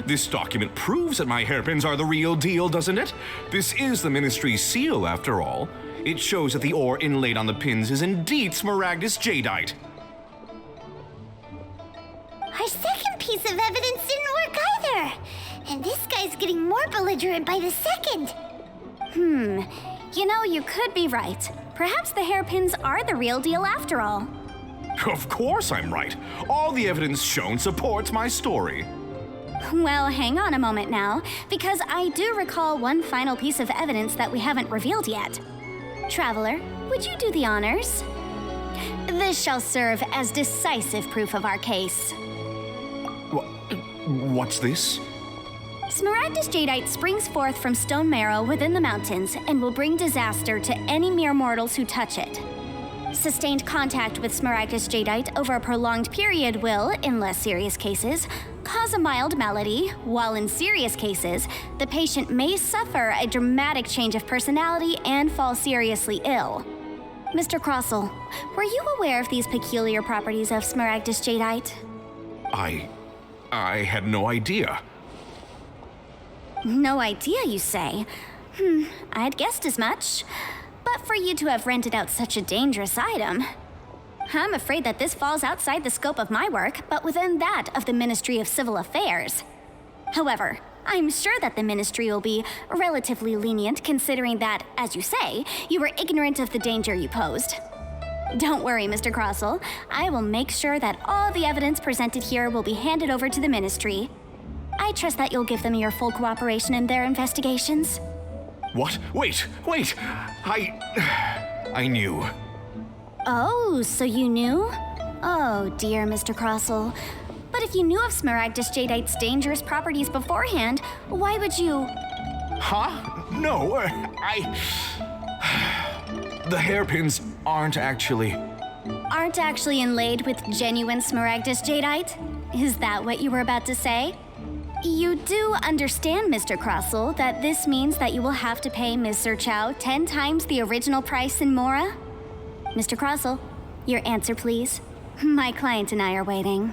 This document proves that my hairpins are the real deal, doesn't it? This is the Ministry's seal, after all. It shows that the ore inlaid on the pins is indeed Smaragdus Jadeite. Our second piece of evidence didn't work either. And this guy's getting more belligerent by the second. You know, you could be right. Perhaps the hairpins are the real deal after all. Of course I'm right. All the evidence shown supports my story. Well, hang on a moment now, because I do recall one final piece of evidence that we haven't revealed yet. Traveler, would you do the honors? This shall serve as decisive proof of our case. What's this? Smaragdus Jadeite springs forth from stone marrow within the mountains and will bring disaster to any mere mortals who touch it. Sustained contact with Smaragdus Jadeite over a prolonged period will, in less serious cases, cause a mild malady, while in serious cases, the patient may suffer a dramatic change of personality and fall seriously ill. Mr. Crossell, were you aware of these peculiar properties of Smaragdus Jadeite? I had no idea. No idea, you say? I'd guessed as much. But for you to have rented out such a dangerous item, I'm afraid that this falls outside the scope of my work, but within that of the Ministry of Civil Affairs. However, I'm sure that the Ministry will be relatively lenient considering that, as you say, you were ignorant of the danger you posed. Don't worry, Mr. Crossell. I will make sure that all the evidence presented here will be handed over to the Ministry. I trust that you'll give them your full cooperation in their investigations. What? Wait! I knew. Oh, so you knew? Oh, dear Mr. Crossell. But if you knew of Smaragdus Jadeite's dangerous properties beforehand, why would you... Huh? No, The hairpins aren't actually inlaid with genuine Smaragdus Jadeite? Is that what you were about to say? You do understand, Mr. Crossell, that this means that you will have to pay Ms. Zerchow 10 times the original price in Mora? Mr. Crossell, your answer, please. My client and I are waiting.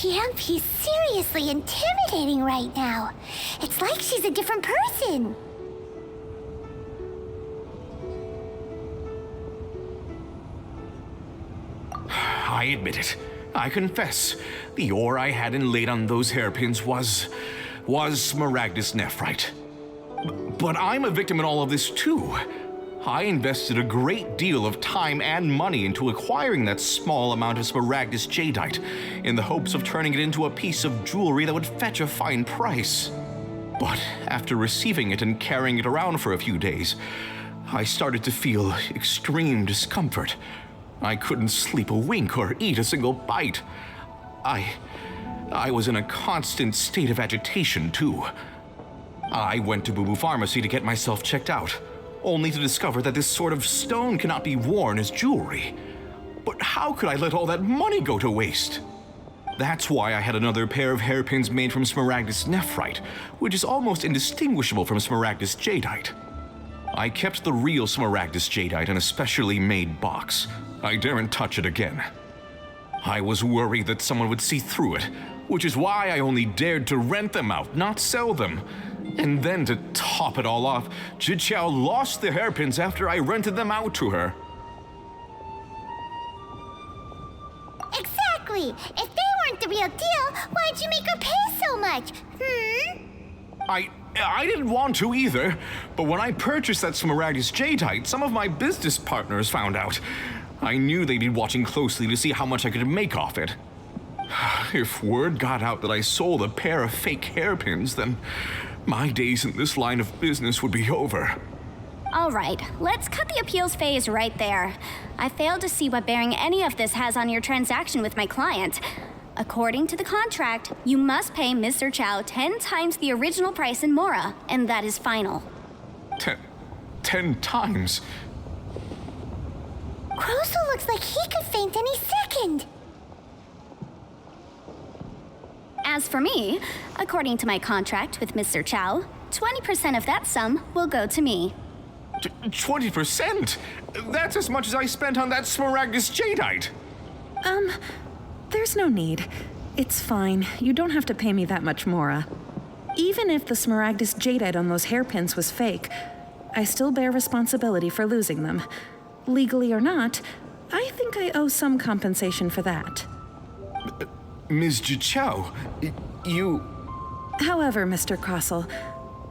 Yep, he's seriously intimidating right now. It's like she's a different person. I admit it. I confess. The ore I had inlaid on those hairpins was Smaragdus nephrite. But I'm a victim in all of this too. I invested a great deal of time and money into acquiring that small amount of Smaragdus jadeite in the hopes of turning it into a piece of jewelry that would fetch a fine price. But after receiving it and carrying it around for a few days, I started to feel extreme discomfort. I couldn't sleep a wink or eat a single bite. I was in a constant state of agitation, too. I went to Boo Boo Pharmacy to get myself checked out, only to discover that this sort of stone cannot be worn as jewelry. But how could I let all that money go to waste? That's why I had another pair of hairpins made from Smaragdus nephrite, which is almost indistinguishable from Smaragdus jadeite. I kept the real Smaragdus jadeite in a specially made box. I daren't touch it again. I was worried that someone would see through it, which is why I only dared to rent them out, not sell them. And then to top it all off, Zhiqiao lost the hairpins after I rented them out to her. Exactly! If they weren't the real deal, why'd you make her pay so much? I didn't want to either, but when I purchased that Smaragdus jadeite, some of my business partners found out. I knew they'd be watching closely to see how much I could make off it. If word got out that I sold a pair of fake hairpins, then my days in this line of business would be over. All right, let's cut the appeals phase right there. I failed to see what bearing any of this has on your transaction with my client. According to the contract, you must pay Mr. Chow 10 times the original price in Mora, and that is final. 10 times? Crossell looks like he could faint any second. As for me, according to my contract with Mr. Chow, 20% of that sum will go to me. 20%? That's as much as I spent on that Smaragdus jadeite. There's no need. It's fine. You don't have to pay me that much, Mora. Even if the Smaragdus jadeite on those hairpins was fake, I still bear responsibility for losing them. Legally or not, I think I owe some compensation for that. Ms. Zhiqiao, you... However, Mr. Crossell,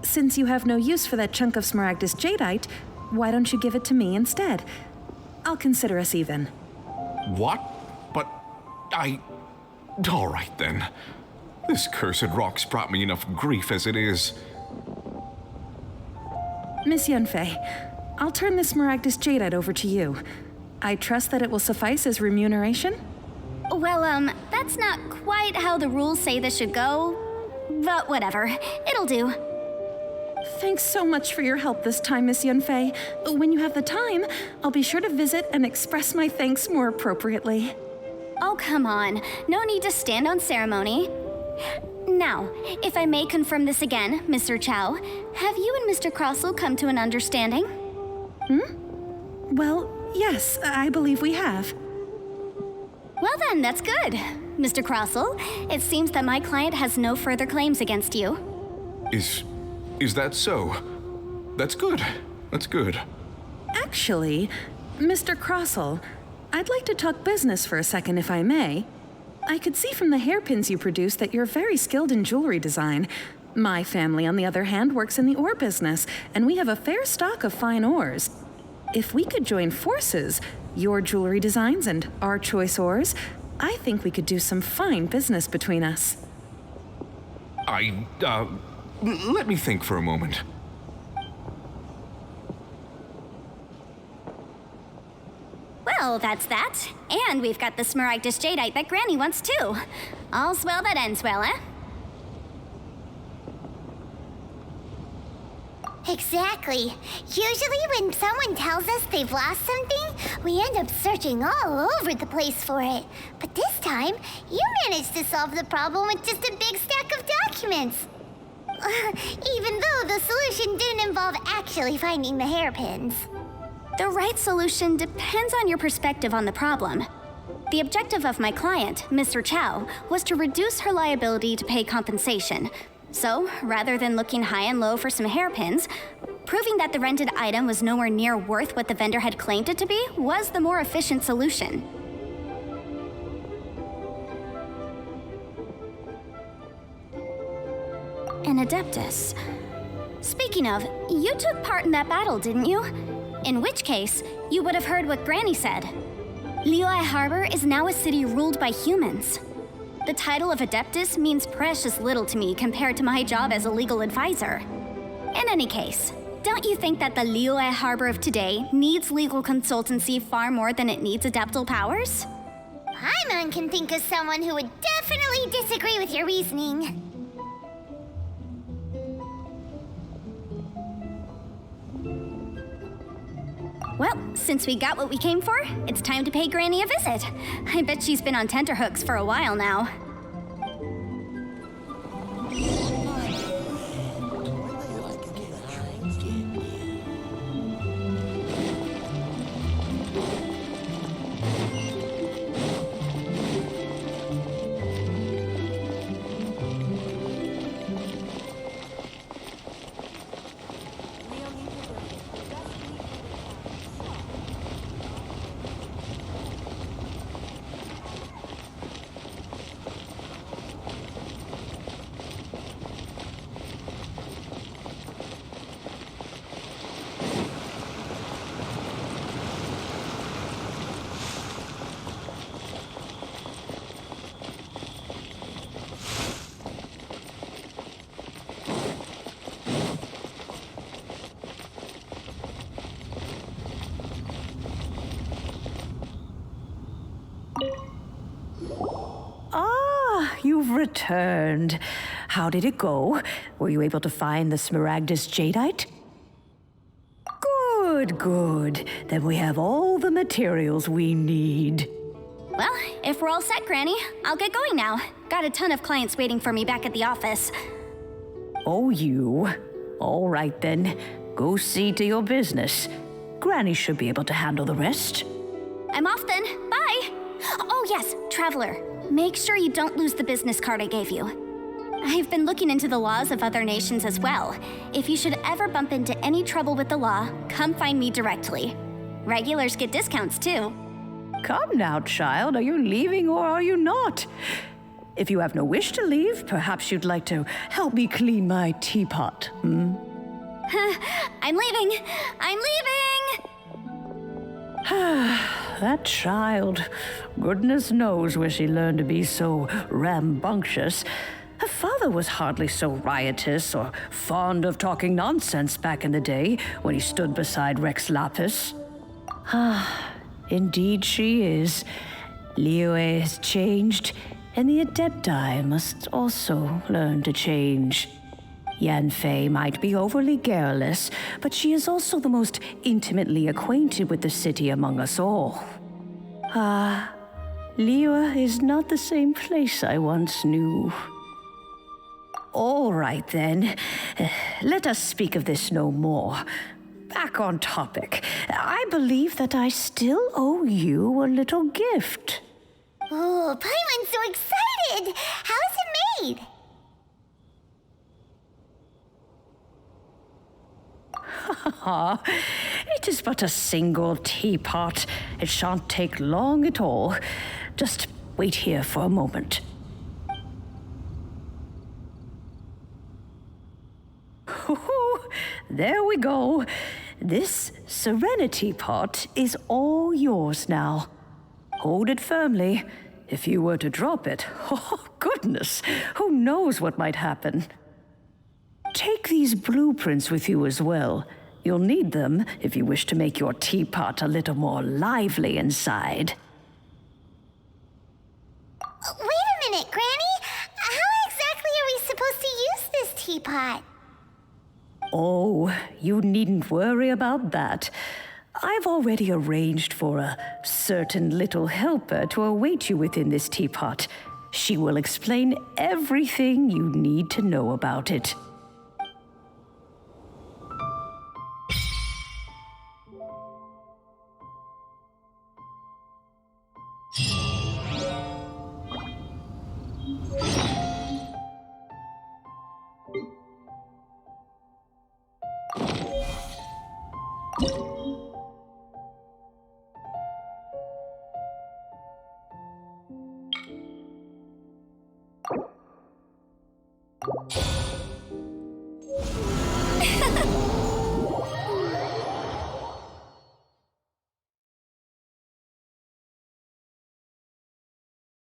since you have no use for that chunk of Smaragdus jadeite, why don't you give it to me instead? I'll consider us even. What? But all right then. This cursed rock's brought me enough grief as it is. Miss Yunfei, I'll turn this Smaragdus jadeite over to you. I trust that it will suffice as remuneration? Well, that's not quite how the rules say this should go, but whatever. It'll do. Thanks so much for your help this time, Miss Yunfei. When you have the time, I'll be sure to visit and express my thanks more appropriately. Oh, come on. No need to stand on ceremony. Now, if I may confirm this again, Mr. Chow, have you and Mr. Crossell come to an understanding? Well, yes, I believe we have. Well then, that's good. Mr. Crossell, it seems that my client has no further claims against you. Is that so? That's good. That's good. Actually, Mr. Crossell, I'd like to talk business for a second if I may. I could see from the hairpins you produce that you're very skilled in jewelry design. My family, on the other hand, works in the ore business, and we have a fair stock of fine ores. If we could join forces, your jewelry designs and our choice ores, I think we could do some fine business between us. Let me think for a moment. Well, that's that. And we've got the Smaragdus jadeite that Granny wants too. All's well that ends well, eh? Exactly. Usually when someone tells us they've lost something, we end up searching all over the place for it. But this time, you managed to solve the problem with just a big stack of documents. Even though the solution didn't involve actually finding the hairpins. The right solution depends on your perspective on the problem. The objective of my client, Mr. Chow, was to reduce her liability to pay compensation. So, rather than looking high and low for some hairpins, proving that the rented item was nowhere near worth what the vendor had claimed it to be was the more efficient solution. An Adeptus. Speaking of, you took part in that battle, didn't you? In which case, you would have heard what Granny said. Liyue Harbor is now a city ruled by humans. The title of Adeptus means precious little to me compared to my job as a legal advisor. In any case, don't you think that the Liyue Harbor of today needs legal consultancy far more than it needs adeptal powers? Paimon can think of someone who would definitely disagree with your reasoning. Well, since we got what we came for, it's time to pay Granny a visit. I bet she's been on tenterhooks for a while now. You've returned. How did it go? Were you able to find the Smaragdus Jadeite? Good, good. Then we have all the materials we need. Well, if we're all set, Granny, I'll get going now. Got a ton of clients waiting for me back at the office. Oh, you? All right then. Go see to your business. Granny should be able to handle the rest. I'm off then. Bye! Oh yes, Traveler. Make sure you don't lose the business card I gave you. I've been looking into the laws of other nations as well. If you should ever bump into any trouble with the law, come find me directly. Regulars get discounts too. Come now, child. Are you leaving or are you not? If you have no wish to leave, perhaps you'd like to help me clean my teapot, hmm? I'm leaving! I'm leaving! That child. Goodness knows where she learned to be so rambunctious. Her father was hardly so riotous or fond of talking nonsense back in the day when he stood beside Rex Lapis. Indeed she is. Liyue has changed, and the adepti must also learn to change. Yanfei might be overly garrulous, but she is also the most intimately acquainted with the city among us all. Liyue is not the same place I once knew. All right then, let us speak of this no more. Back on topic. I believe that I still owe you a little gift. Oh, Paimon's so excited! How is it made? It is but a single teapot. It shan't take long at all. Just wait here for a moment. There we go. This serenity pot is all yours now. Hold it firmly. If you were to drop it, oh goodness, who knows what might happen. Take these blueprints with you as well. You'll need them if you wish to make your teapot a little more lively inside. Wait a minute, Granny. How exactly are we supposed to use this teapot? Oh, you needn't worry about that. I've already arranged for a certain little helper to await you within this teapot. She will explain everything you need to know about it.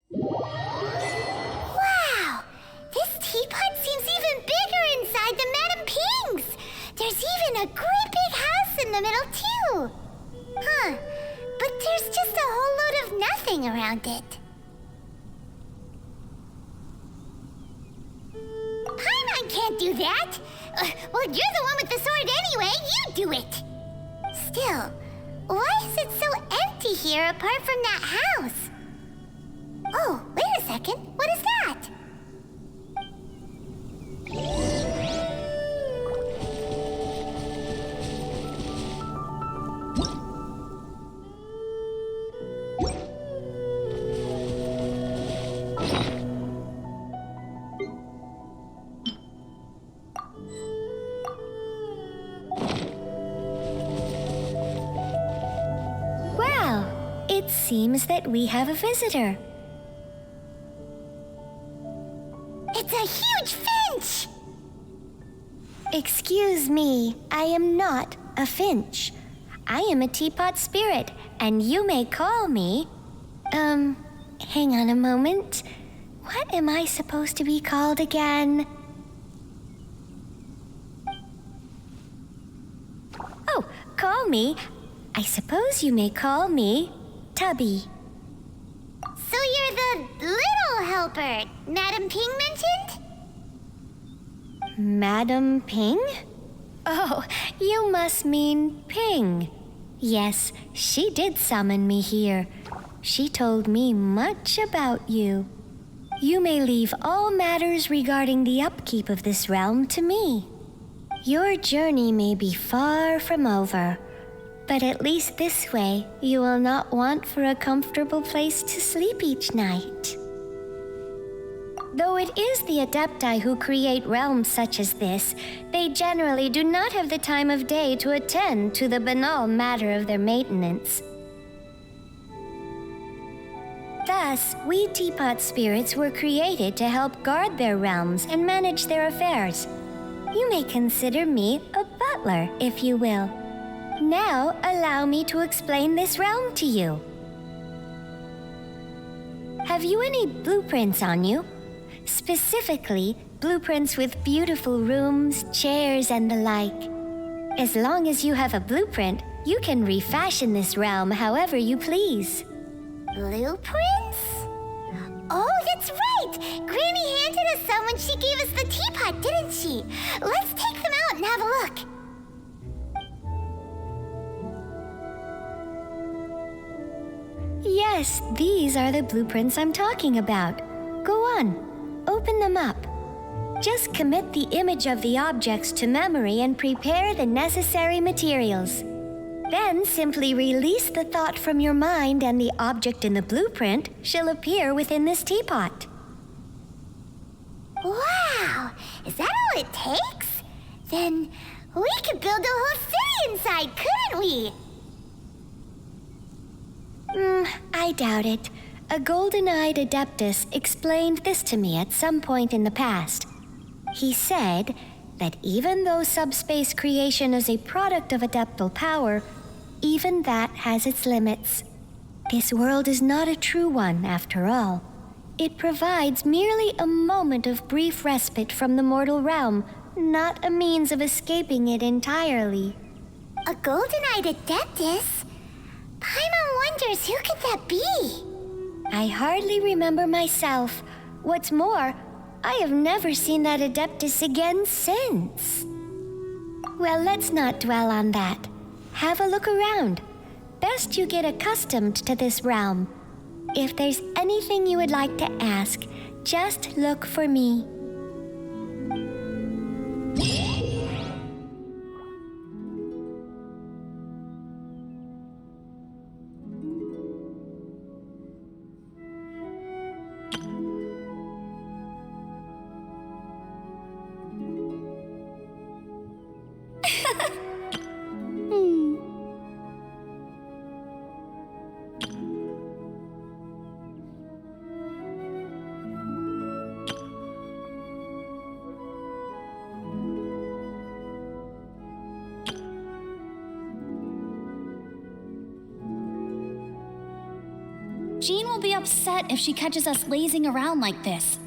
Wow! This teapot seems even bigger inside than Madame Ping's! There's even a great big house in the middle, too! Huh. But there's just a whole load of nothing around it. Paimon can't do that! Well, you're the one with the sword anyway, you do it! Still, why is it so empty here apart from that house? Oh, wait a second. What is that? Well, it seems that we have a visitor. It's a huge finch! Excuse me, I am not a finch. I am a teapot spirit, and you may call me... hang on a moment. What am I supposed to be called again? Oh, call me. I suppose you may call me Tubby. So you're the little helper Madame Ping mentioned? Madam Ping? Oh, you must mean Ping. Yes, she did summon me here. She told me much about you. You may leave all matters regarding the upkeep of this realm to me. Your journey may be far from over, but at least this way you will not want for a comfortable place to sleep each night. Though it is the adepti who create realms such as this, they generally do not have the time of day to attend to the banal matter of their maintenance. Thus, we teapot spirits were created to help guard their realms and manage their affairs. You may consider me a butler, if you will. Now, allow me to explain this realm to you. Have you any blueprints on you? Specifically, blueprints with beautiful rooms, chairs, and the like. As long as you have a blueprint, you can refashion this realm however you please. Blueprints? Oh, that's right! Granny handed us some when she gave us the teapot, didn't she? Let's take them out and have a look. Yes, these are the blueprints I'm talking about. Go on, open them up. Just commit the image of the objects to memory and prepare the necessary materials. Then simply release the thought from your mind and the object in the blueprint shall appear within this teapot. Wow! Is that all it takes? Then we could build a whole city inside, couldn't we? I doubt it. A golden-eyed adeptus explained this to me at some point in the past. He said that even though subspace creation is a product of adeptal power, even that has its limits. This world is not a true one, after all. It provides merely a moment of brief respite from the mortal realm, not a means of escaping it entirely. A golden-eyed adeptus? Paimon wonders who could that be? I hardly remember myself. What's more, I have never seen that adeptus again since. Well, let's not dwell on that. Have a look around. Best you get accustomed to this realm. If there's anything you would like to ask, just look for me. Jean will be upset if she catches us lazing around like this.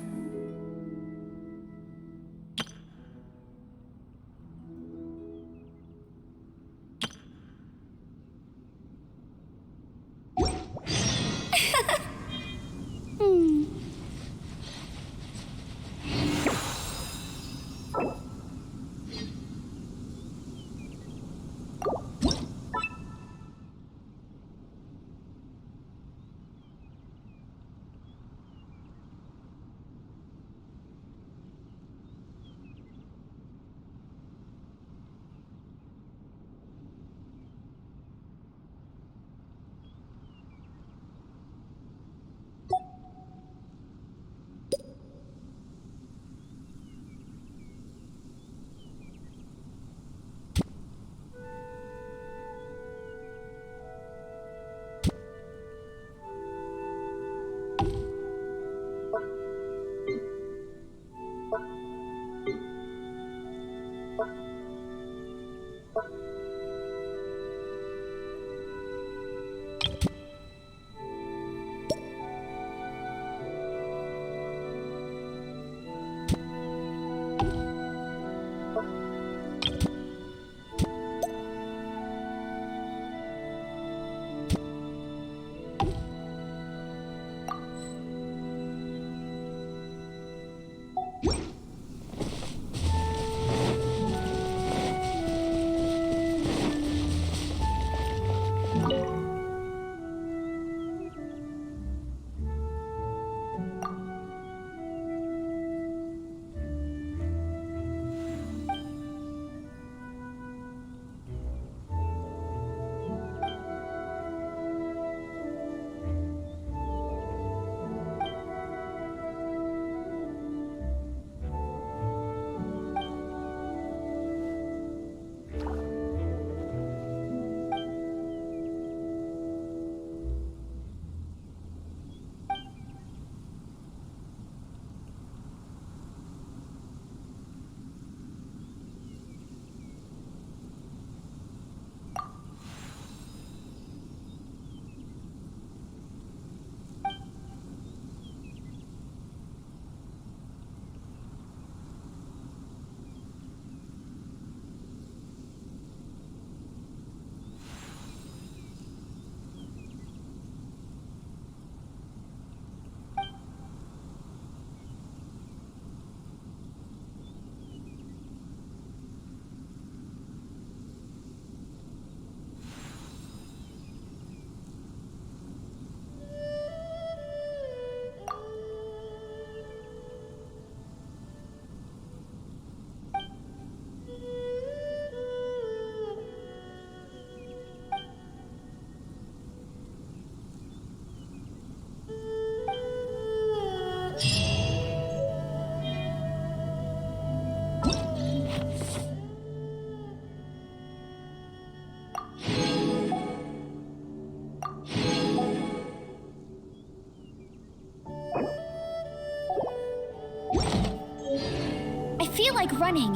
feel like running.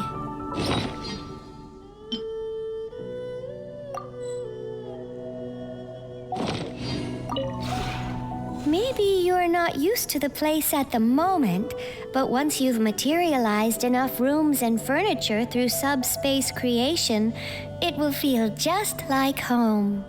Maybe you're not used to the place at the moment, but once you've materialized enough rooms and furniture through subspace creation, it will feel just like home.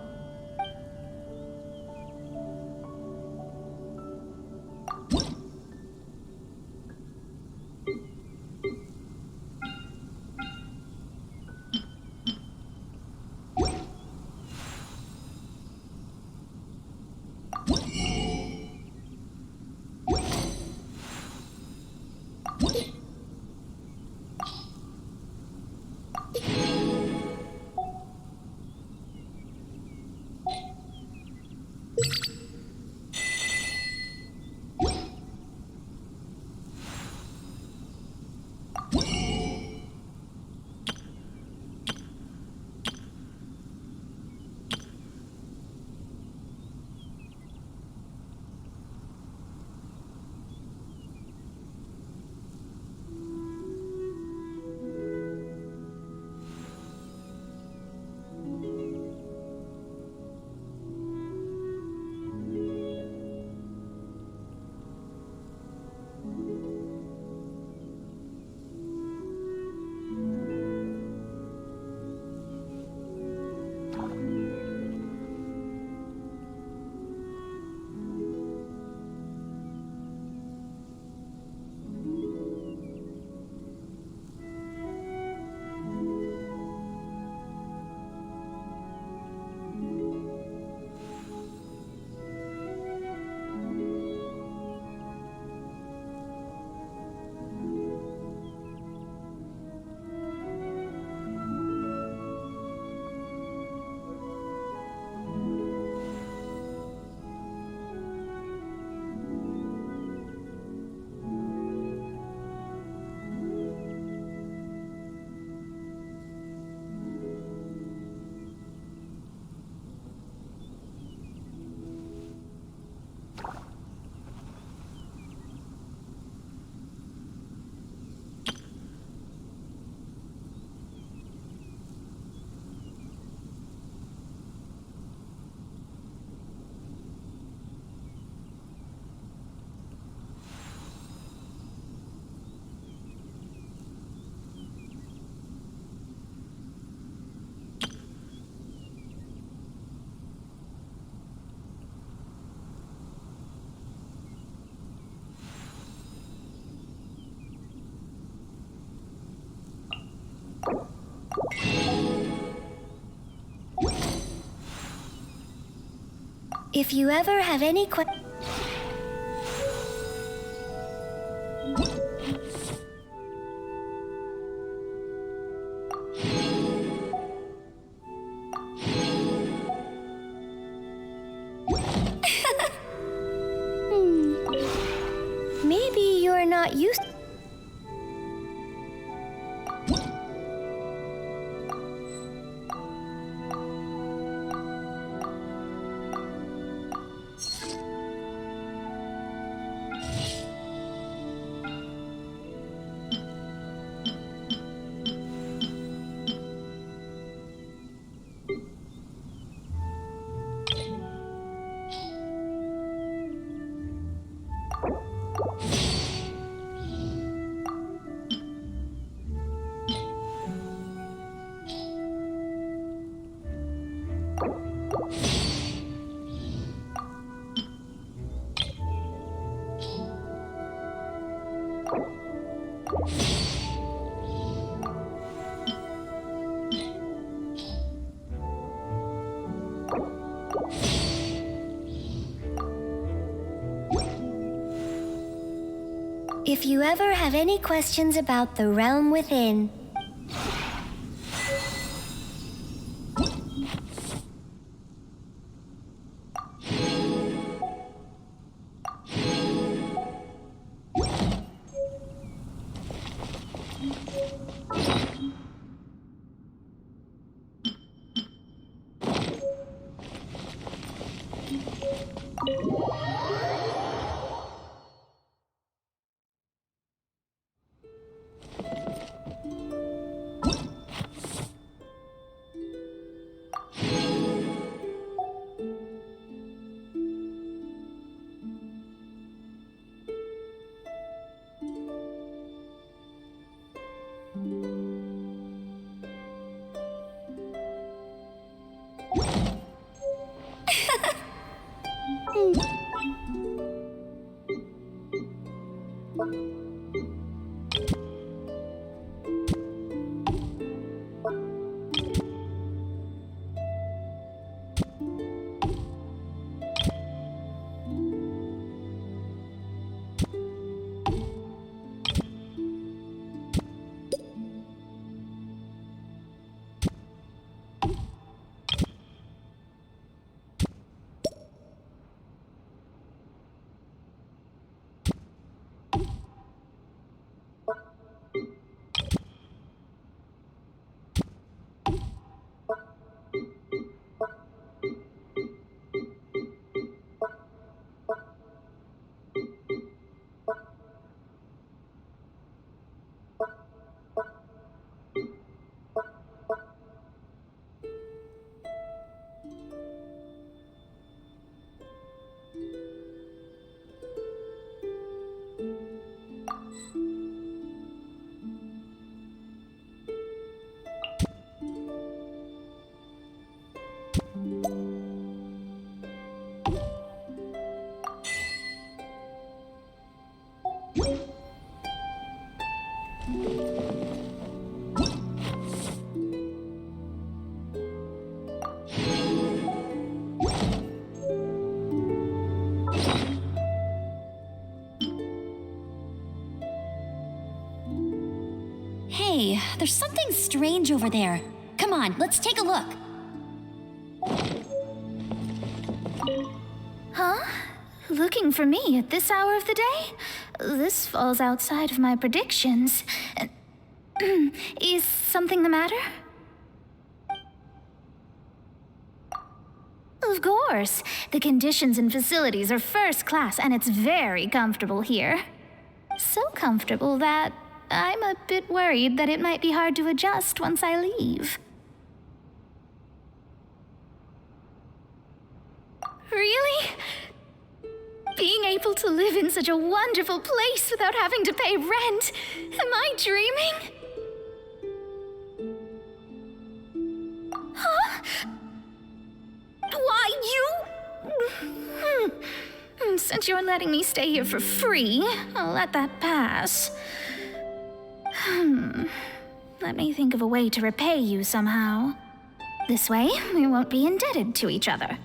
If you ever have any Maybe you're not used. If you ever have any questions about the realm within, Hey, there's something strange over there. Come on, let's take a look. Huh? Looking for me at this hour of the day? This falls outside of my predictions. Is something the matter? Of course. The conditions and facilities are first class, and it's very comfortable here. So comfortable that I'm a bit worried that it might be hard to adjust once I leave. Really? Being able to live in such a wonderful place without having to pay rent? Am I dreaming? Huh? Why, you... Since you're letting me stay here for free, I'll let that pass. Let me think of a way to repay you somehow. This way, we won't be indebted to each other.